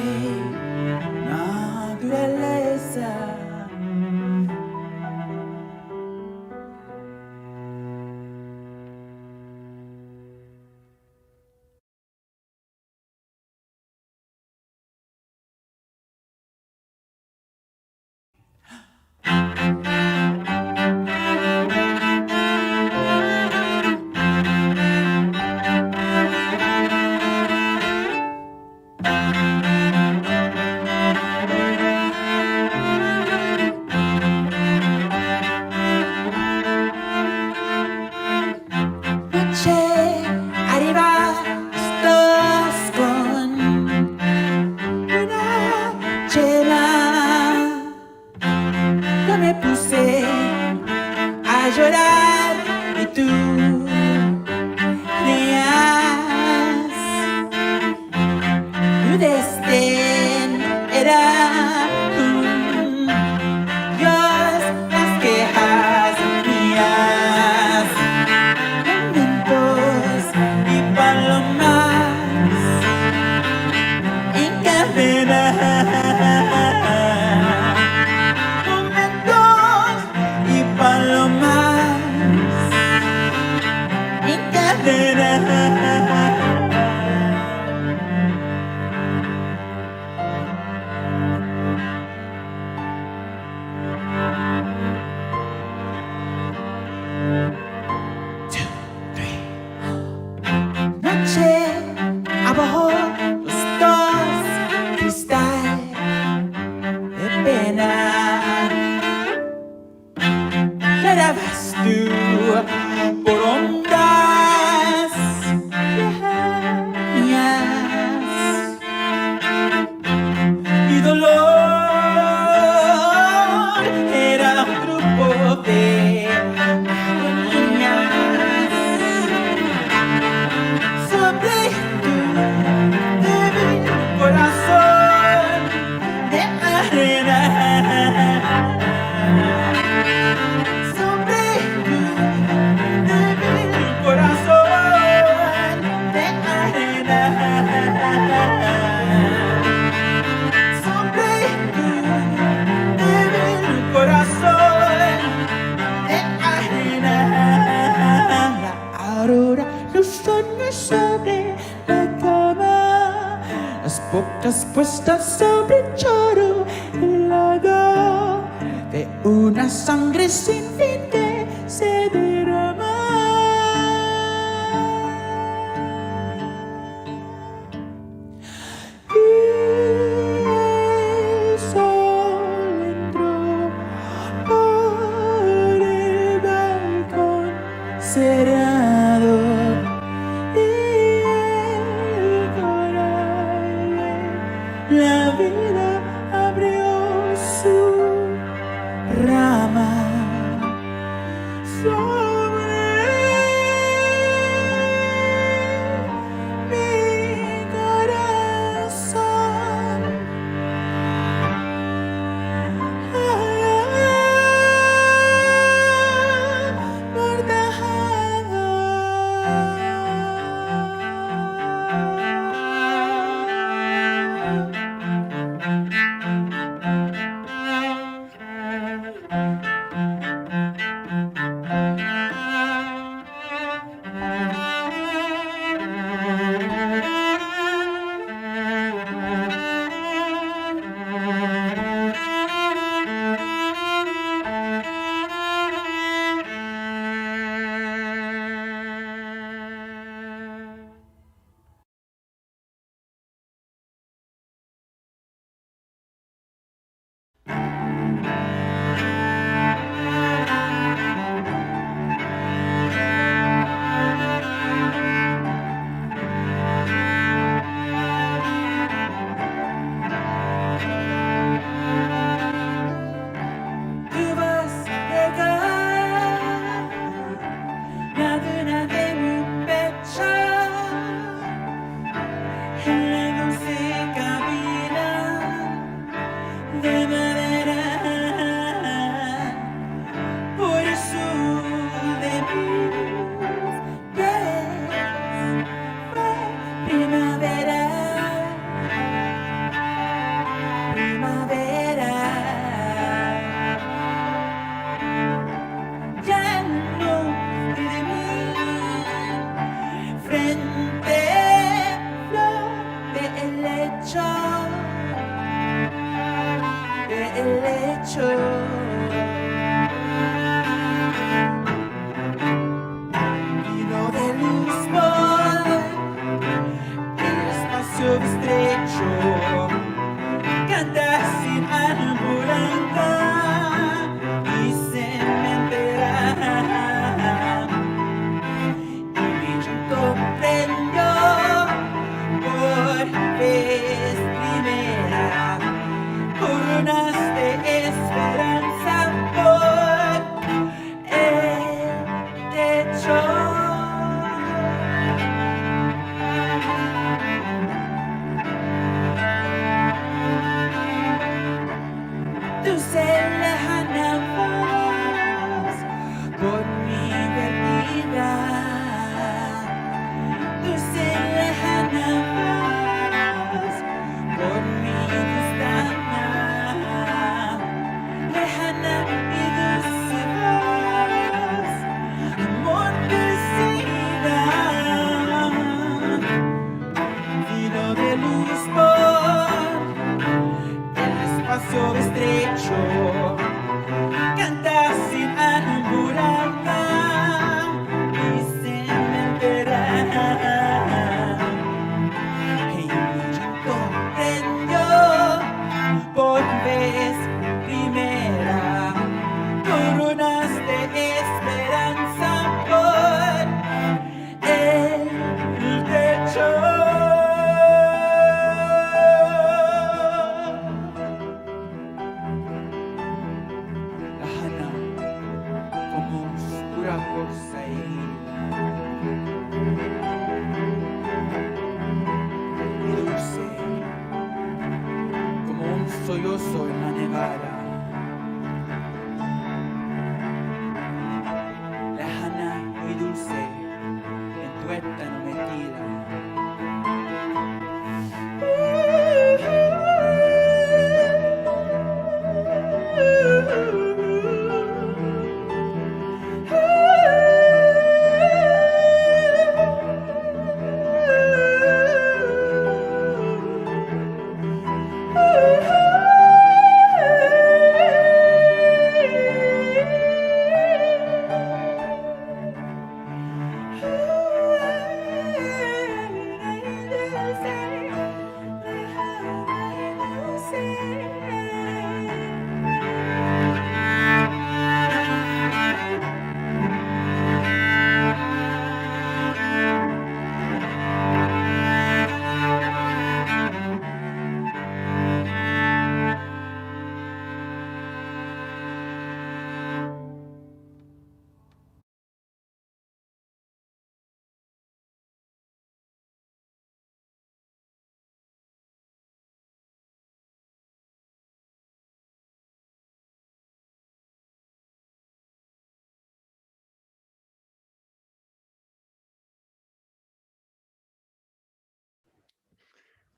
sobre la cama, las bocas puestas sobre el chorro, el lago de una sangre sin fin que se derrama. Y el sol entró por el balcón cerrado y el coral de la vida abrió su rama sobre mi corazón. Tú vas a llegar, la duna de mi pecho, en la dulce cabina de madera, por el sur de mis pies fue primavera, primavera. Ya no de mí, frente flor del lecho, del lecho. Vino de luz por el espacio estrecho, canta sin alborada y se me entera. Y mi llanto prendió por vez primera coronas de esperanza por el techo.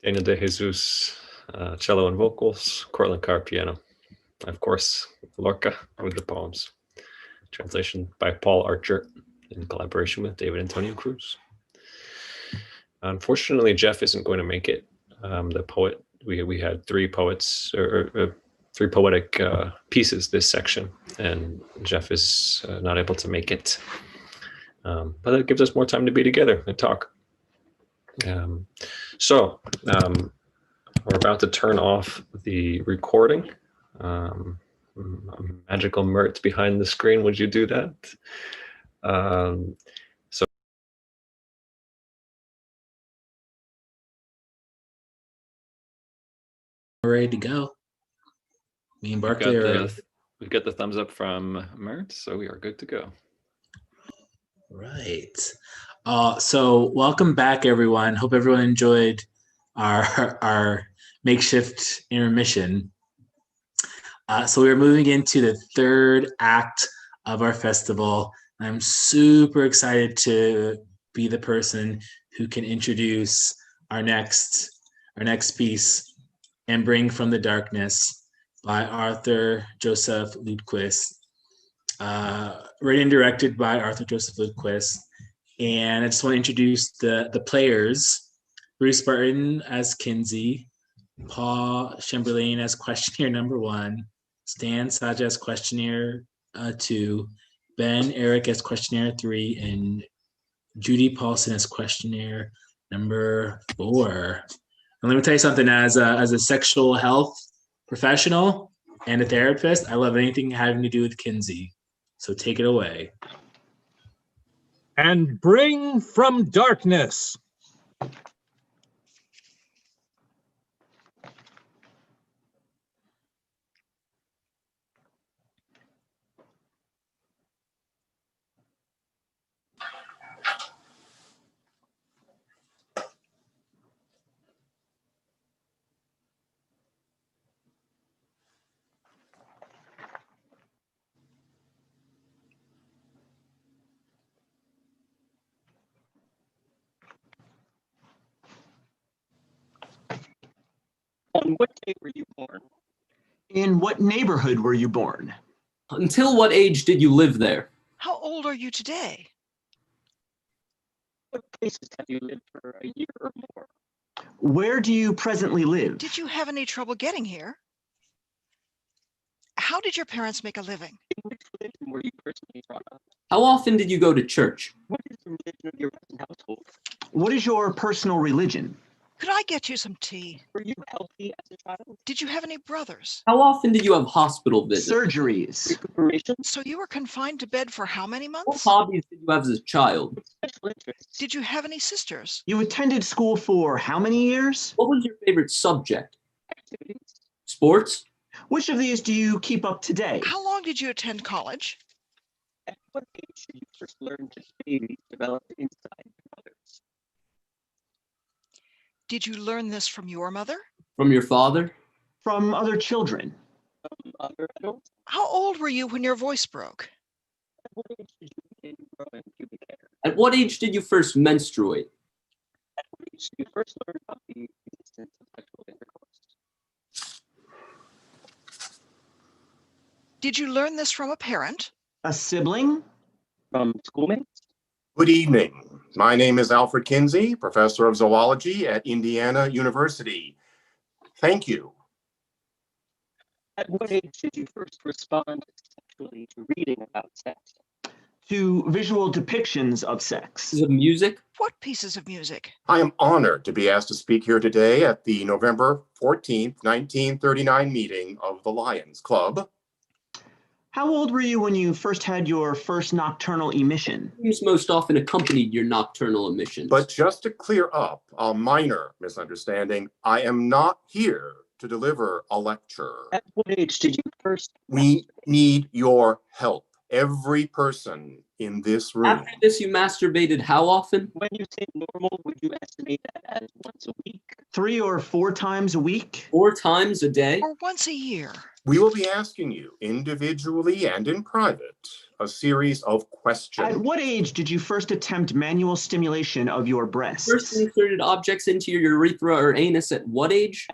Daniel De Jesus, cello and vocals, Cortland Carr, piano. Of course, Lorca with the poems. Translation by Paul Archer in collaboration with David Antonio Cruz. Unfortunately, Jeff isn't going to make it. The poet, we had three poets, or three poetic pieces this section, and Jeff is not able to make it. But that gives us more time to be together and talk. So we're about to turn off the recording. Magical Mert behind the screen, would you do that? So we're ready to go. Me and Barkley are. We've got the thumbs up from Mert, so we are good to go. Right. So welcome back, everyone. Hope everyone enjoyed our makeshift intermission. So we're moving into the third act of our festival. I'm super excited to be the person who can introduce our next piece, And Bring from the Darkness by Arthur Joseph Lundquist. Written and directed by Arthur Joseph Lundquist. And I just want to introduce the players. Bruce Barton as Kinsey, Paul Chamberlain as questionnaire number 1, Stan Saja as questionnaire 2, Ben Eric as questionnaire 3, and Judy Paulson as questionnaire number 4. And let me tell you something, as a sexual health professional and a therapist, I love anything having to do with Kinsey. So take it away. And bring from darkness. On what day were you born? In what neighborhood were you born? Until what age did you live there? How old are you today? What places have you lived for a year or more? Where do you presently live? Did you have any trouble getting here? How did your parents make a living? In which religion were you personally brought up? How often did you go to church? What is the religion of your present household? What is your personal religion? Could I get you some tea? Were you healthy as a child? Did you have any brothers? How often did you have hospital visits? Surgeries. Recuperation? So you were confined to bed for how many What months? hobbies did you have as a child? Special interests. Did you have any sisters? You attended school for how many years? What was your favorite subject? Activities. Sports? Which of these do you keep up today? How long did you attend college? At what age did you first learn that babies develop inside their mothers? Did you learn this from your mother? From your father? From other children. From other adults? How old were you when your voice broke? At what age did you begin growing pubic hair? At what age did you first menstruate? At what age did you first learn about the existence of sexual intercourse? Did you learn this from a parent? A sibling? From schoolmates? Good evening. My name is Alfred Kinsey, professor of zoology at Indiana University. Thank you. At what age did you first respond sexually to reading about sex? To visual depictions of sex. Pieces of music? What pieces of music? I am honored to be asked to speak here today at the November 14th, 1939 meeting of the Lions Club. How old were you when you first had your first nocturnal emission? Who's most often accompanied your nocturnal emissions? But just to clear up a minor misunderstanding, I am not here to deliver a lecture. At what age did you first? We need your help. Every person in this room. After this, you masturbated how often? When you say normal, would you estimate that as once a week? 3 or 4 times a week? 4 times a day? Or once a year? We will be asking you individually and in private a series of questions. At what age did you first attempt manual stimulation of your breasts? First inserted objects into your urethra or anus at what age?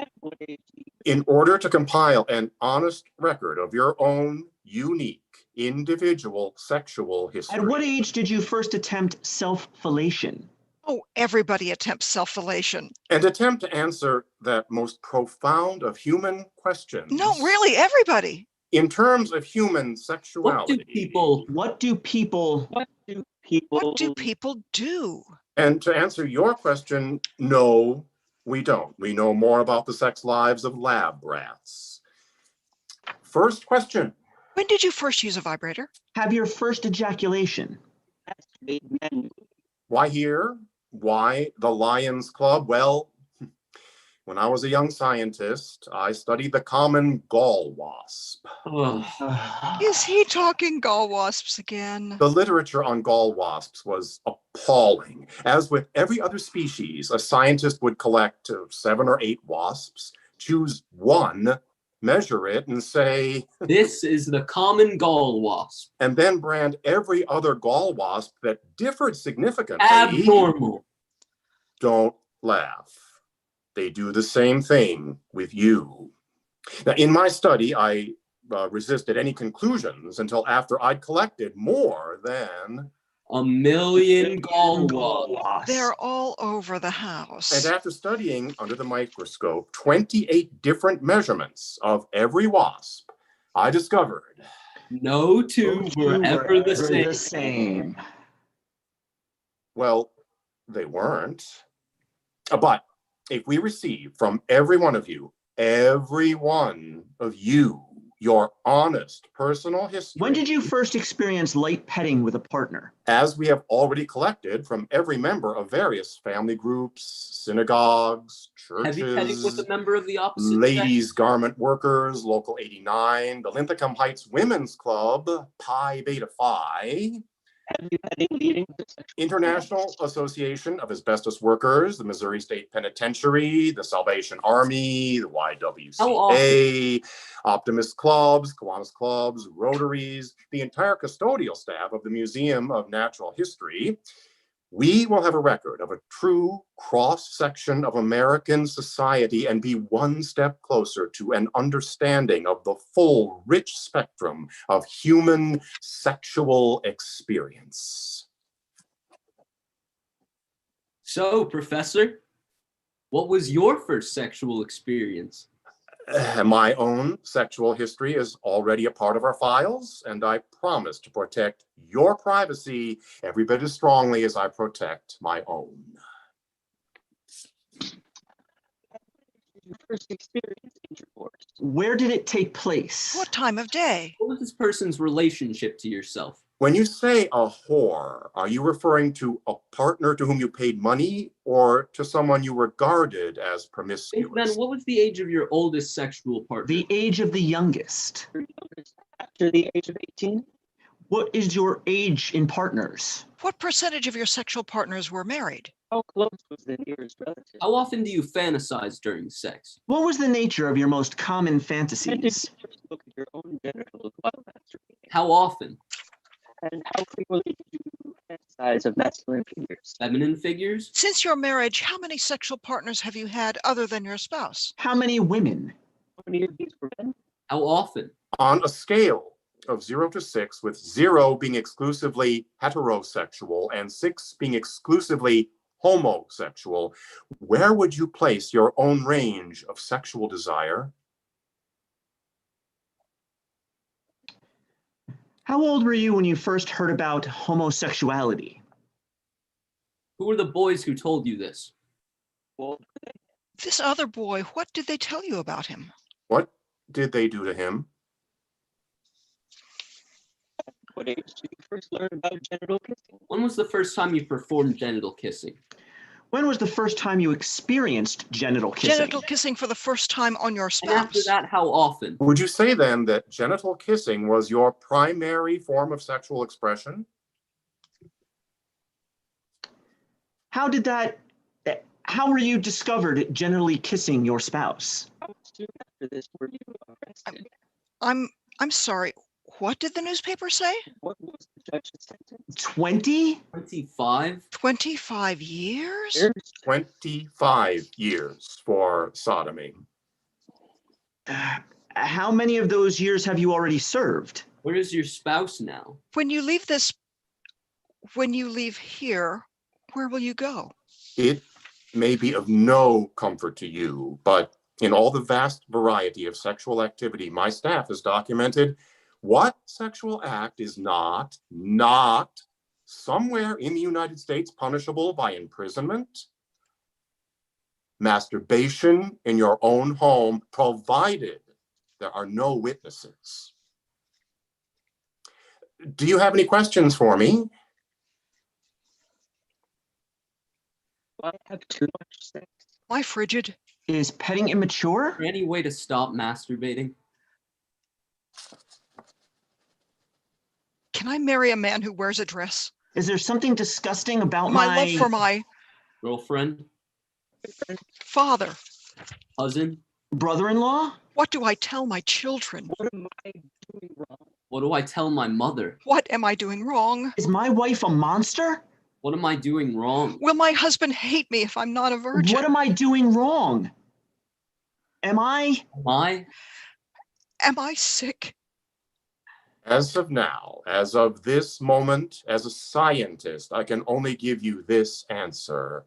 In order to compile an honest record of your own unique individual sexual history. At what age did you first attempt self-fellation? Oh, everybody attempts self-fellation. And attempt to answer that most profound of human questions. No, really, everybody. In terms of human sexuality. What do people do? And to answer your question, no, we don't. We know more about the sex lives of lab rats. First question. When did you first use a vibrator? Have your first ejaculation? Why here? Why the Lions Club? Well, when I was a young scientist, I studied the common gall wasp. Is he talking gall wasps again? The literature on gall wasps was appalling. As with every other species, a scientist would collect 7 or 8 wasps, choose one, measure it, and say, this is the common gall wasp. And then brand every other gall wasp that differed significantly. Abnormal. Don't laugh. They do the same thing with you. Now, in my study, I resisted any conclusions until after I'd collected more than 1 million gall wasps. They're all over the house. And after studying under the microscope 28 different measurements of every wasp, I discovered no two were ever the same. Well, they weren't. But if we receive from every one of you, your honest personal history. When did you first experience light petting with a partner? As we have already collected from every member of various family groups, synagogues, churches. Heavy petting with a member of the opposite Ladies, sex? Garment Workers, Local 89, the Linthicum Heights Women's Club, Pi Beta Phi. International Association of Asbestos Workers, the Missouri State Penitentiary, the Salvation Army, the YWCA, Optimist Clubs, Kiwanis Clubs, Rotaries, the entire custodial staff of the Museum of Natural History. We will have a record of a true cross-section of American society and be one step closer to an understanding of the full, rich spectrum of human sexual experience. So, Professor, what was your first sexual experience? My own sexual history is already a part of our files, and I promise to protect your privacy every bit as strongly as I protect my own. First experience intercourse. Where did it take place? What time of day? What was this person's relationship to yourself? When you say a whore, are you referring to a partner to whom you paid money or to someone you regarded as promiscuous? Then what was the age of your oldest sexual partner? The age of the youngest. After the age of 18? What is your age in partners? What percentage of your sexual partners were married? How close was the nearest relative? How often do you fantasize during sex? What was the nature of your most common fantasies? Look at your own genitals while masturbating. How often? And how frequently did you fantasize of masculine figures? Feminine figures? Since your marriage, how many sexual partners have you had other than your spouse? How many women? How many of these were men? How often? On a scale of 0 to 6, with 0 being exclusively heterosexual and 6 being exclusively homosexual, where would you place your own range of sexual desire? How old were you when you first heard about homosexuality? Who were the boys who told you this? Well, This other boy, what did they tell you about him? What did they do to him? what age did you first learn about genital kissing? When was the first time you performed genital kissing? When was the first time you experienced genital kissing? Genital kissing for the first time on your spouse. And after that, how often? Would you say then that genital kissing was your primary form of sexual expression? How were you discovered generally kissing your spouse? How soon after this were you arrested? I'm sorry. What did the newspaper say? What was the judge's sentence? 20? 25? 25 years? 25 years for sodomy. How many of those years have you already served? Where is your spouse now? When you leave here, where will you go? It may be of no comfort to you, but in all the vast variety of sexual activity my staff has documented, what sexual act is not somewhere in the United States punishable by imprisonment? Masturbation in your own home, provided there are no witnesses. Do you have any questions for me? I have too much sex. Why frigid? Is petting immature? Is there any way to stop masturbating? Can I marry a man who wears a dress? Is there something disgusting about my love for my girlfriend? father? Cousin? Brother-in-law? What do I tell my children? What am I doing wrong? What do I tell my mother? What am I doing wrong? Is my wife a monster? What am I doing wrong? Will my husband hate me if I'm not a virgin? What am I doing wrong? Am I sick? As of now, as of this moment, as a scientist, I can only give you this answer.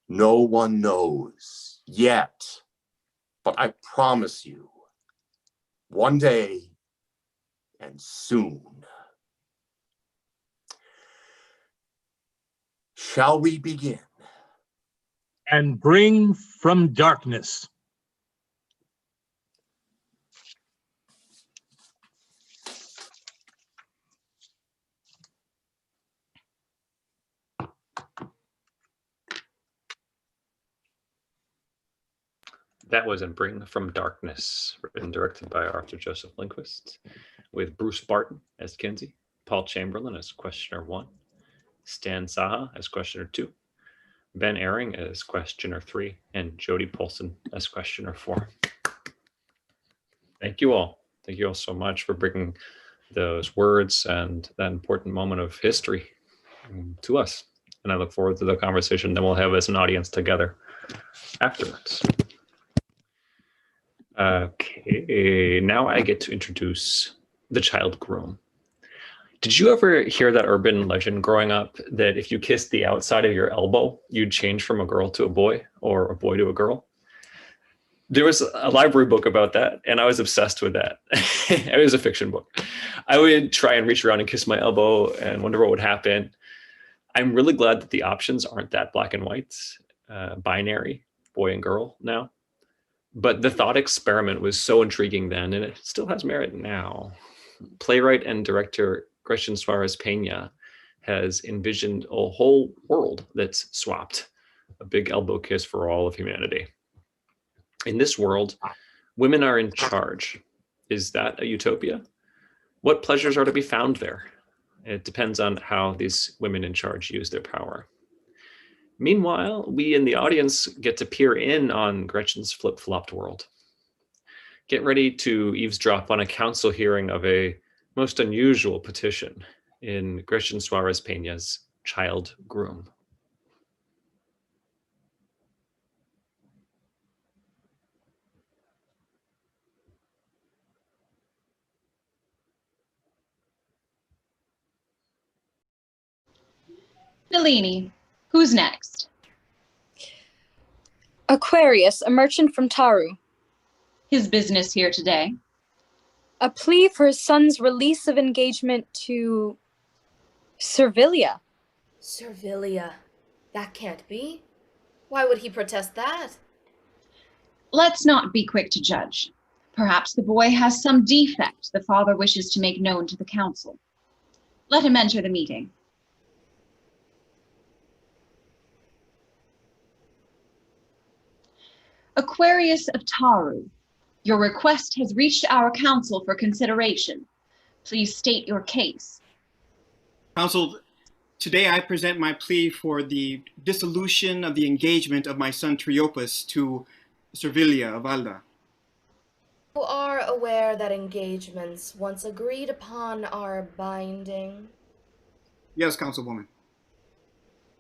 No one knows yet, but I promise you, one day and soon. Shall we begin? And bring from darkness. That was in Bring from Darkness, written and directed by Arthur Joseph Lindquist, with Bruce Barton as Kinsey, Paul Chamberlain as Questioner 1, Stan Saha as Questioner 2, Ben Ehring as Questioner 3, and Jody Polson as Questioner 4. Thank you all. Thank you all so much for bringing those words and that important moment of history to us. And I look forward to the conversation that we'll have as an audience together afterwards. Okay, now I get to introduce the child groom. Did you ever hear that urban legend growing up that if you kissed the outside of your elbow, you'd change from a girl to a boy or a boy to a girl? There was a library book about that, and I was obsessed with that. It was a fiction book. I would try and reach around and kiss my elbow and wonder what would happen. I'm really glad that the options aren't that black and white, binary, boy and girl now. But the thought experiment was so intriguing then, and it still has merit now. Playwright and director Gretchen Suarez Peña has envisioned a whole world that's swapped, a big elbow kiss for all of humanity. In this world, women are in charge. Is that a utopia? What pleasures are to be found there? It depends on how these women in charge use their power. Meanwhile, we in the audience get to peer in on Gretchen's flip-flopped world. Get ready to eavesdrop on a council hearing of a most unusual petition in Gretchen Suarez Peña's Child Groom. Nalini, who's next? Aquarius, a merchant from Taru. His business here today? A plea for his son's release of engagement to Servilia. Servilia? That can't be. Why would he protest that? Let's not be quick to judge. Perhaps the boy has some defect the father wishes to make known to the council. Let him enter the meeting. Aquarius of Taru, your request has reached our council for consideration. Please state your case. Council, today I present my plea for the dissolution of the engagement of my son Triopas to Servilia of Alda. You are aware that engagements once agreed upon are binding? Yes, Councilwoman.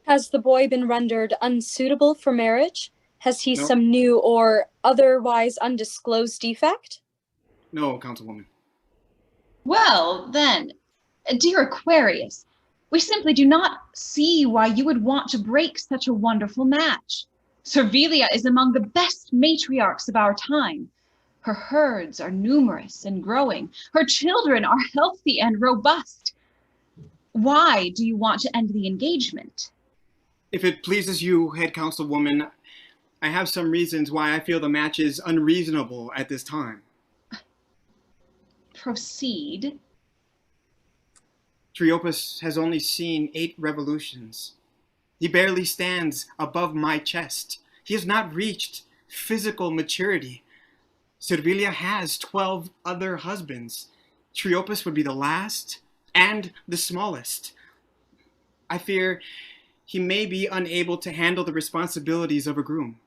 Has the boy been rendered unsuitable for marriage? Has he No. some new or otherwise undisclosed defect? No, Councilwoman. Well, then, dear Aquarius, we simply do not see why you would want to break such a wonderful match. Servilia is among the best matriarchs of our time. Her herds are numerous and growing. Her children are healthy and robust. Why do you want to end the engagement? If it pleases you, head councilwoman, I have some reasons why I feel the match is unreasonable at this time. Proceed. Triopus has only seen 8 revolutions. He barely stands above my chest. He has not reached physical maturity. Servilia has 12 other husbands. Triopus would be the last and the smallest. I fear he may be unable to handle the responsibilities of a groom.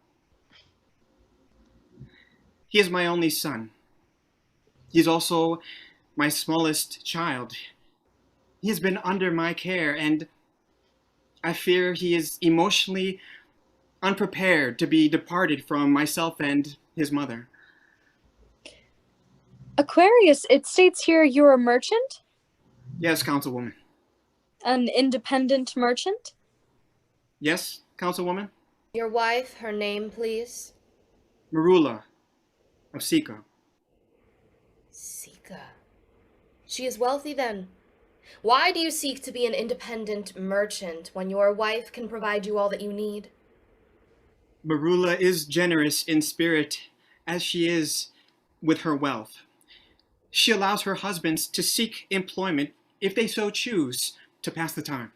He is my only son. He is also my smallest child. He has been under my care, and I fear he is emotionally unprepared to be departed from myself and his mother. Aquarius, it states here you're a merchant? Yes, Councilwoman. An independent merchant? Yes, Councilwoman? Your wife, her name, please? Marula of Sika. Sika. She is wealthy then. Why do you seek to be an independent merchant when your wife can provide you all that you need? Marula is generous in spirit as she is with her wealth. She allows her husbands to seek employment if they so choose to pass the time.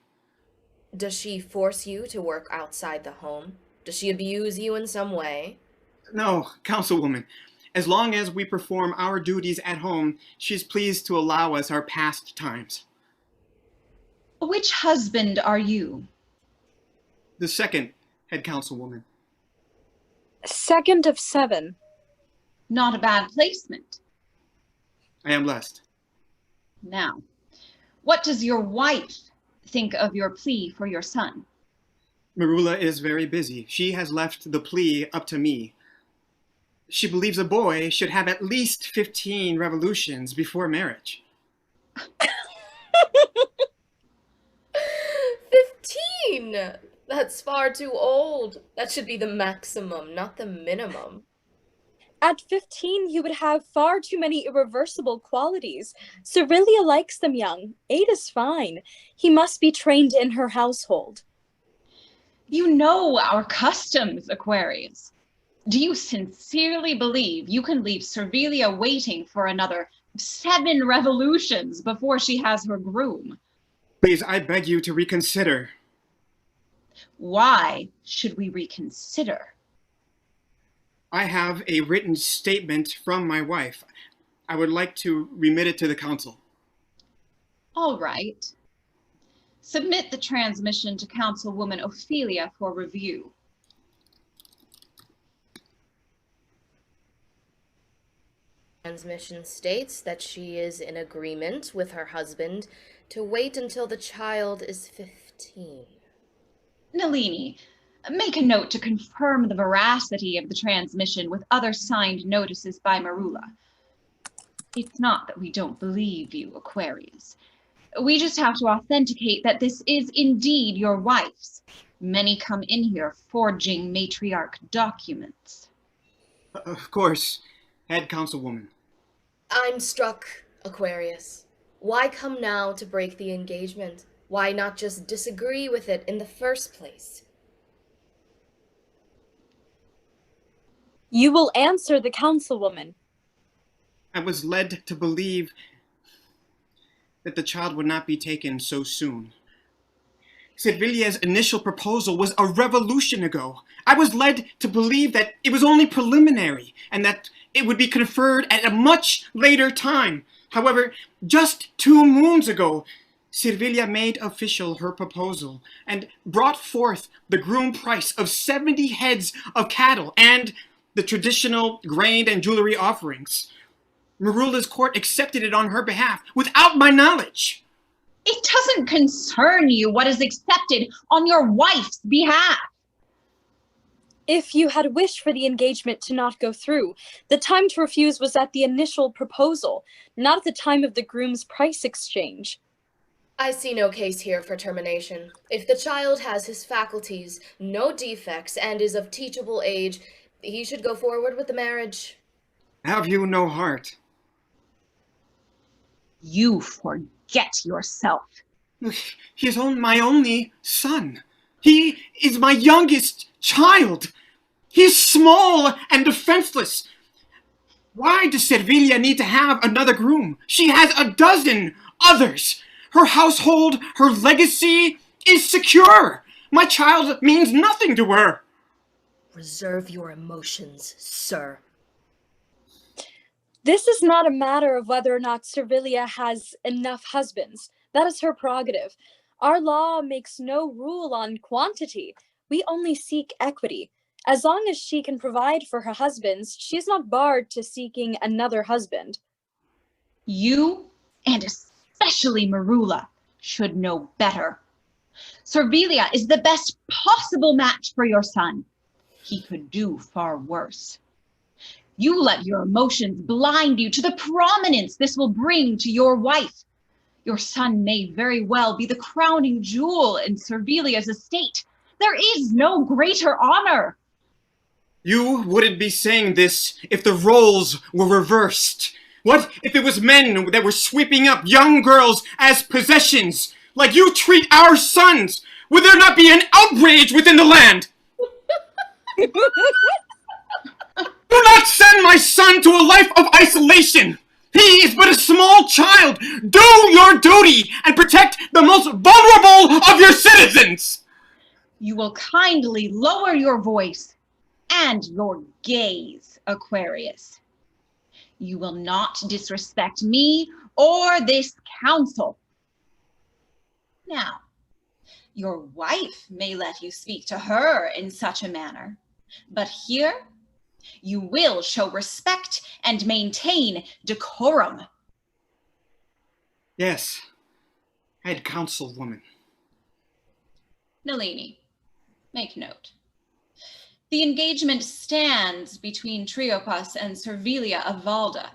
Does she force you to work outside the home? Does she abuse you in some way? No, Councilwoman. As long as we perform our duties at home, she's pleased to allow us our pastimes. Which husband are you? The second head councilwoman. Second of 7. Not a bad placement. I am blessed. Now, what does your wife think of your plea for your son? Marula is very busy. She has left the plea up to me. She believes a boy should have at least 15 revolutions before marriage. 15! That's far too old. That should be the maximum, not the minimum. At 15, you would have far too many irreversible qualities. Servilia likes them young. 8 is fine. He must be trained in her household. You know our customs, Aquarius. Do you sincerely believe you can leave Servilia waiting for another 7 revolutions before she has her groom? Please, I beg you to reconsider. Why should we reconsider? I have a written statement from my wife. I would like to remit it to the council. All right. Submit the transmission to Councilwoman Ophelia for review. Transmission states that she is in agreement with her husband to wait until the child is 15. Nalini, make a note to confirm the veracity of the transmission with other signed notices by Marula. It's not that we don't believe you, Aquarius. We just have to authenticate that this is indeed your wife's. Many come in here forging matriarch documents. Of course, head councilwoman. I'm struck, Aquarius. Why come now to break the engagement? Why not just disagree with it in the first place? You will answer the councilwoman. I was led to believe that the child would not be taken so soon. Servilia's initial proposal was a revolution ago. I was led to believe that it was only preliminary and that it would be conferred at a much later time. However, just 2 moons ago, Servilia made official her proposal and brought forth the groom price of 70 heads of cattle and the traditional grain and jewelry offerings. Marula's court accepted it on her behalf without my knowledge. It doesn't concern you what is accepted on your wife's behalf. If you had wished for the engagement to not go through, the time to refuse was at the initial proposal, not at the time of the groom's price exchange. I see no case here for termination. If the child has his faculties, no defects, and is of teachable age, he should go forward with the marriage. Have you no heart? You forget yourself. He is my only son. He is my youngest child. He's small and defenseless. Why does Servilia need to have another groom? She has a dozen others. Her household, her legacy is secure. My child means nothing to her. Reserve your emotions, sir. This is not a matter of whether or not Servilia has enough husbands. That is her prerogative. Our law makes no rule on quantity. We only seek equity. As long as she can provide for her husbands, she is not barred to seeking another husband. You, and especially Marula, should know better. Servilia is the best possible match for your son. He could do far worse. You let your emotions blind you to the prominence this will bring to your wife. Your son may very well be the crowning jewel in Servilia's estate. There is no greater honor. You wouldn't be saying this if the roles were reversed. What if it was men that were sweeping up young girls as possessions, like you treat our sons? Would there not be an outrage within the land? Do not send my son to a life of isolation. He is but a small child. Do your duty and protect the most vulnerable of your citizens. You will kindly lower your voice and your gaze, Aquarius. You will not disrespect me or this council. Now, your wife may let you speak to her in such a manner, but here you will show respect and maintain decorum. Yes, head councilwoman. Nalini, make note. The engagement stands between Triopas and Servilia of Valda.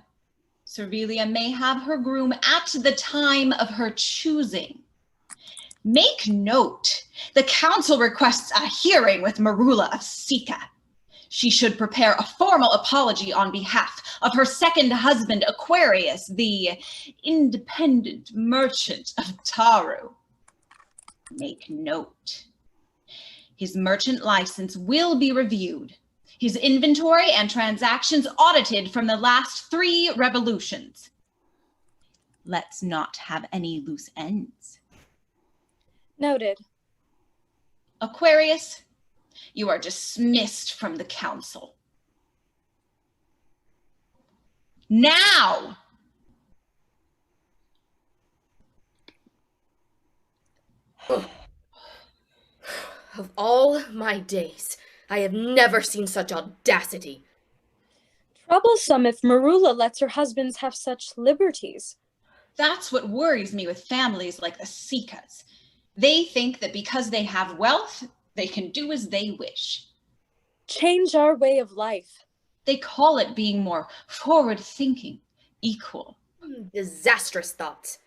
Servilia may have her groom at the time of her choosing. Make note, the council requests a hearing with Marula of Sika. She should prepare a formal apology on behalf of her second husband, Aquarius, the independent merchant of Taru. Make note. His merchant license will be reviewed. His inventory and transactions audited from the last 3 revolutions. Let's not have any loose ends. Noted. Aquarius, you are dismissed from the council. Now! Of all my days, I have never seen such audacity. Troublesome if Marula lets her husbands have such liberties. That's what worries me with families like the Sikas. They think that because they have wealth, they can do as they wish. Change our way of life. They call it being more forward-thinking, equal. Disastrous thoughts.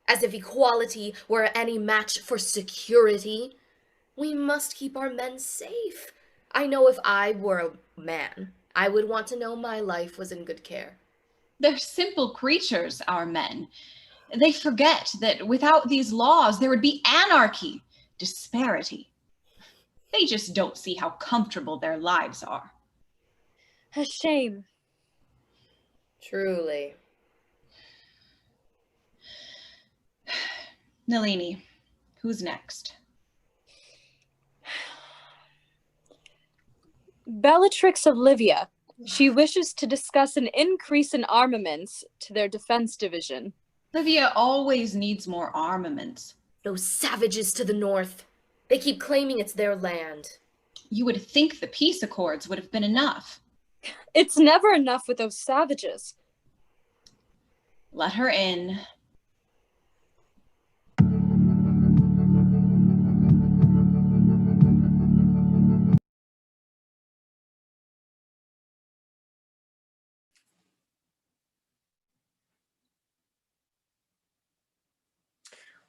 As if equality were any match for security. We must keep our men safe. I know if I were a man, I would want to know my life was in good care. They're simple creatures, our men. They forget that without these laws, there would be anarchy, disparity. They just don't see how comfortable their lives are. A shame. Truly. Nalini, who's next? Bellatrix of Livia. She wishes to discuss an increase in armaments to their defense division. Livia always needs more armaments. Those savages to the north. They keep claiming it's their land. You would think the peace accords would have been enough. It's never enough with those savages. Let her in.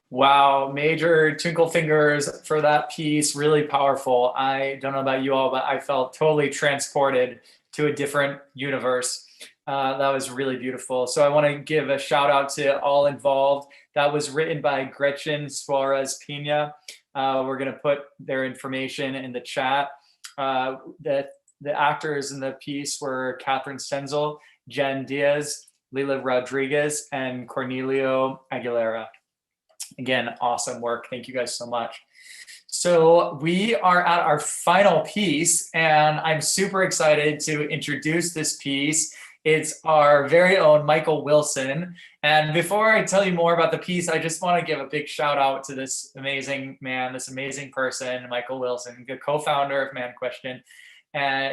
Wow, major twinkle fingers for that piece. Really powerful. I don't know about you all, but I felt totally transported to a different universe. That was really beautiful. So I want to give a shout out to all involved. That was written by Gretchen Suarez Pina. We're going to put their information in the chat. The actors in the piece were Catherine Stenzel, Jen Diaz, Lila Rodriguez, and Cornelio Aguilera. Again, awesome work. Thank you guys so much. So we are at our final piece, and I'm super excited to introduce this piece. It's our very own Michael Wilson. And before I tell you more about the piece, I just want to give a big shout out to this amazing man, this amazing person, Michael Wilson, the co-founder of Man Question.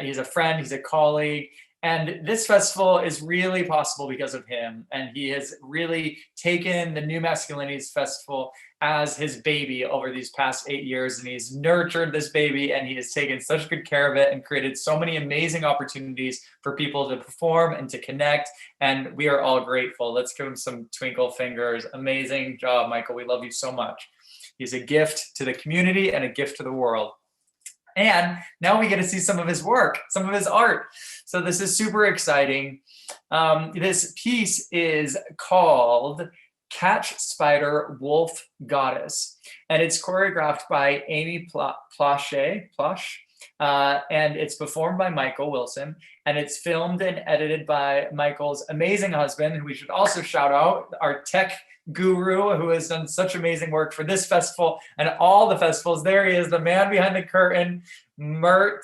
He's a friend, he's a colleague. And this festival is really possible because of him. And he has really taken the New Masculinities Festival as his baby over these past 8 years. And he's nurtured this baby, and he has taken such good care of it and created so many amazing opportunities for people to perform and to connect. And we are all grateful. Let's give him some twinkle fingers. Amazing job, Michael. We love you so much. He's a gift to the community and a gift to the world. And now we get to see some of his work, some of his art. So this is super exciting. This piece is called Catch Spider Wolf Goddess, and it's choreographed by Amy Plush, and it's performed by Michael Wilson, and it's filmed and edited by Michael's amazing husband, who we should also shout out, our tech guru, who has done such amazing work for this festival and all the festivals. There he is, the man behind the curtain, Osmi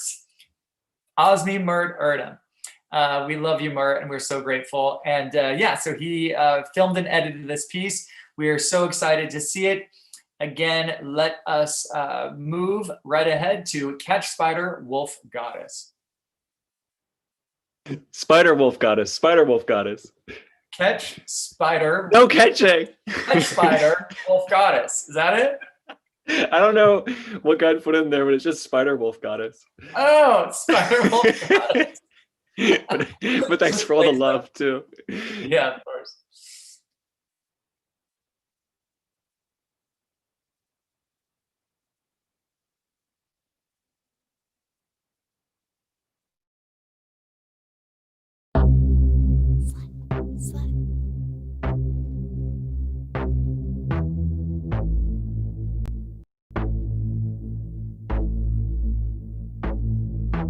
Mert Erdem. We love you, Mert, and we're so grateful. And yeah, so he filmed and edited this piece. We are so excited to see it. Again, let us move right ahead to Catch Spider Wolf Goddess. Spider Wolf Goddess, Spider Wolf Goddess. Catch Spider. No catching. Catch Spider Wolf Goddess. Is that it? I don't know what got put in there, but it's just Spider Wolf Goddess. Oh, Spider Wolf Goddess. but thanks for all the love too. Yeah, of course.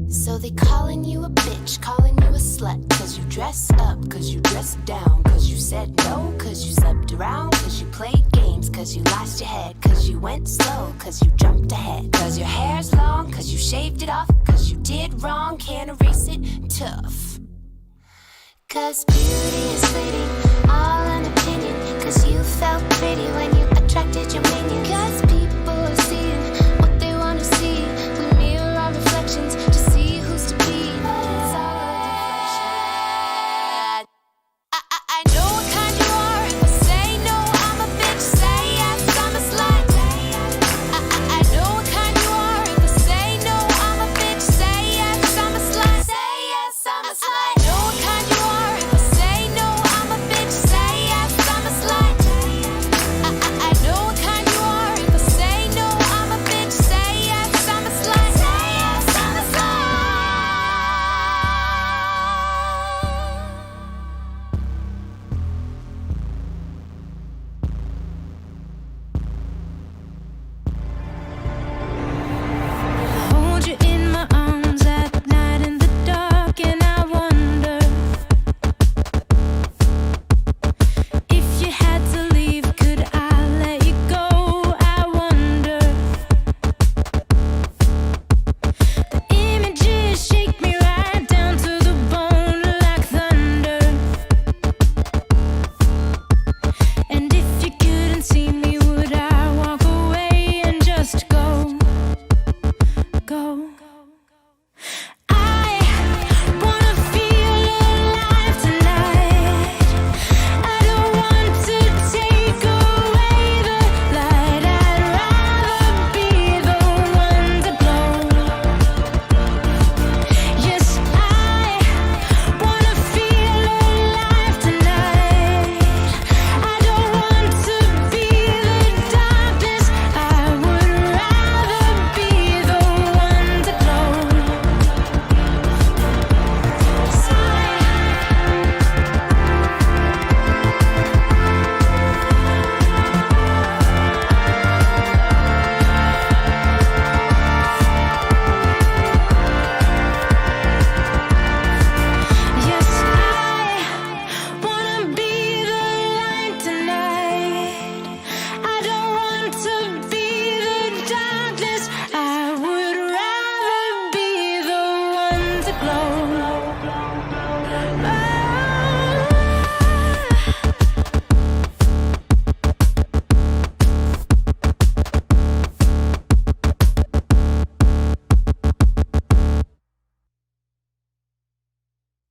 So they calling you a bitch, calling you a slut, cause you dress up, cause you dress down, cause you said no, cause you slept around, cause you played games, cause you lost your head, cause you went slow, cause you jumped ahead, cause your hair's long, cause you shaved it off, cause you did wrong, can't erase it, tough. Cause beauty is fleeting, all an opinion, cause you felt pretty when you attracted your minions. Cause people are seeing what they wanna see, we mirror our reflections to see who's to be. It's all a deflection. I know what kind you are. If I say no, I'm a bitch. Say yes, I'm a slut. I know what kind you are. If I say no, I'm a bitch. Say yes, I'm a slut. Say yes, I'm a slut. I know what kind you are. If I say no, I'm a bitch. Say yes, I'm a slut. I know what kind you are. If I say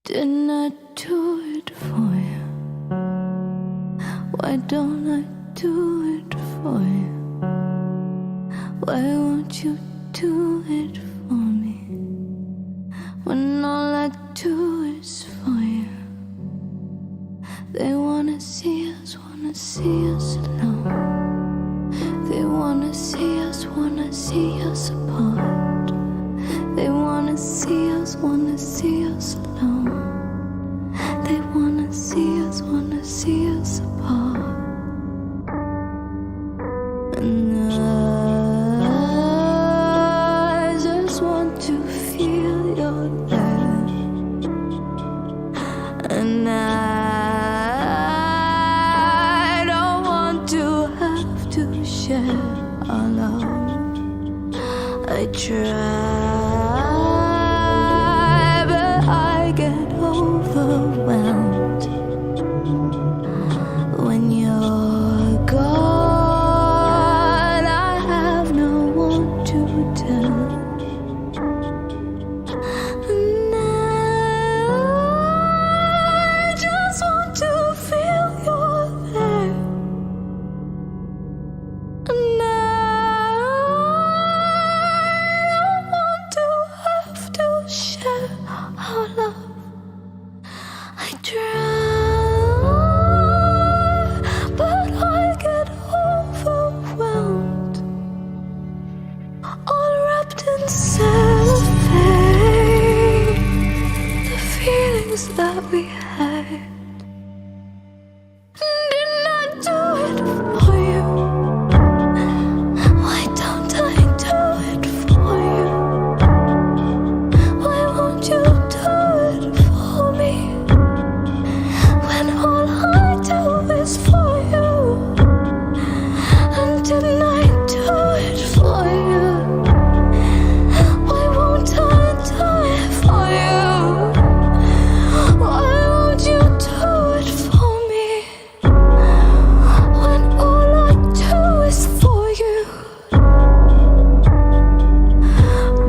Didn't I do it for you? Why don't I do it for you? Why won't you do it for me? When all I do is for you. They wanna see us alone. They wanna see us apart. They wanna see us alone. They wanna see us apart. And I just want to feel your love. And I don't want to have to share our love. I try, but I get overwhelmed when you're gone. I have no one to tell. And I just want to feel you're there. And I don't want to have to share our love. I try, but I get overwhelmed, all wrapped in cellophane. The feelings that we had. Didn't I do it for you? Why don't I do it for you? Why won't you do it for me? When all I do is for you. And didn't I do it for you? Why won't I do it for you? Why won't you do it for me? When all I do is for you.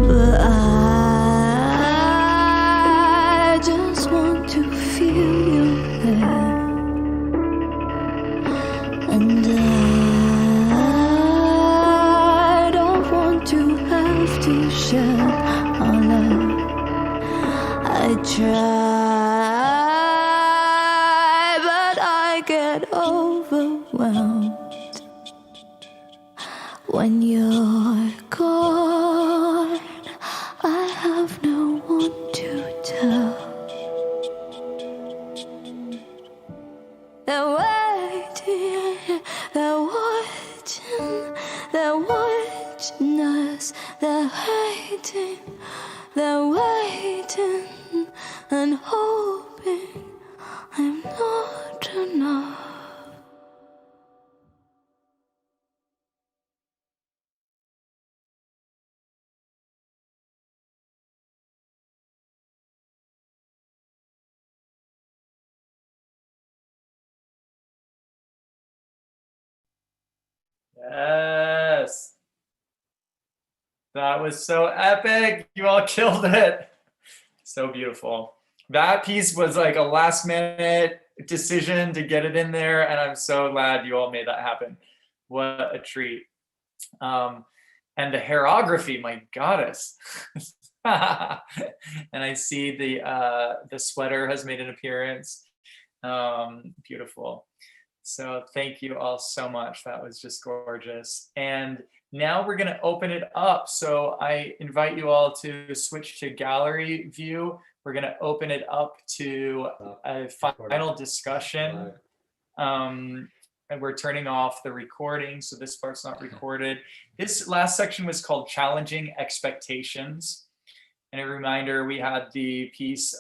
But I just want to feel you there. And I don't want to have to share our love. I try, but I get overwhelmed when you're gone. I have no one to tell. They're waiting, they're watching, they're watching us. They're waiting and hoping I'm not enough. Yes. That was so epic. You all killed it. So beautiful. That piece was like a last minute decision to get it in there. And I'm so glad you all made that happen. What a treat. And the hairography, my goddess. And I see the sweater has made an appearance. Beautiful. So thank you all so much. That was just gorgeous. And now we're going to open it up. So I invite you all to switch to gallery view. We're going to open it up to a final discussion. And we're turning off the recording, so this part's not recorded. This last section was called Challenging Expectations. And a reminder, we had the piece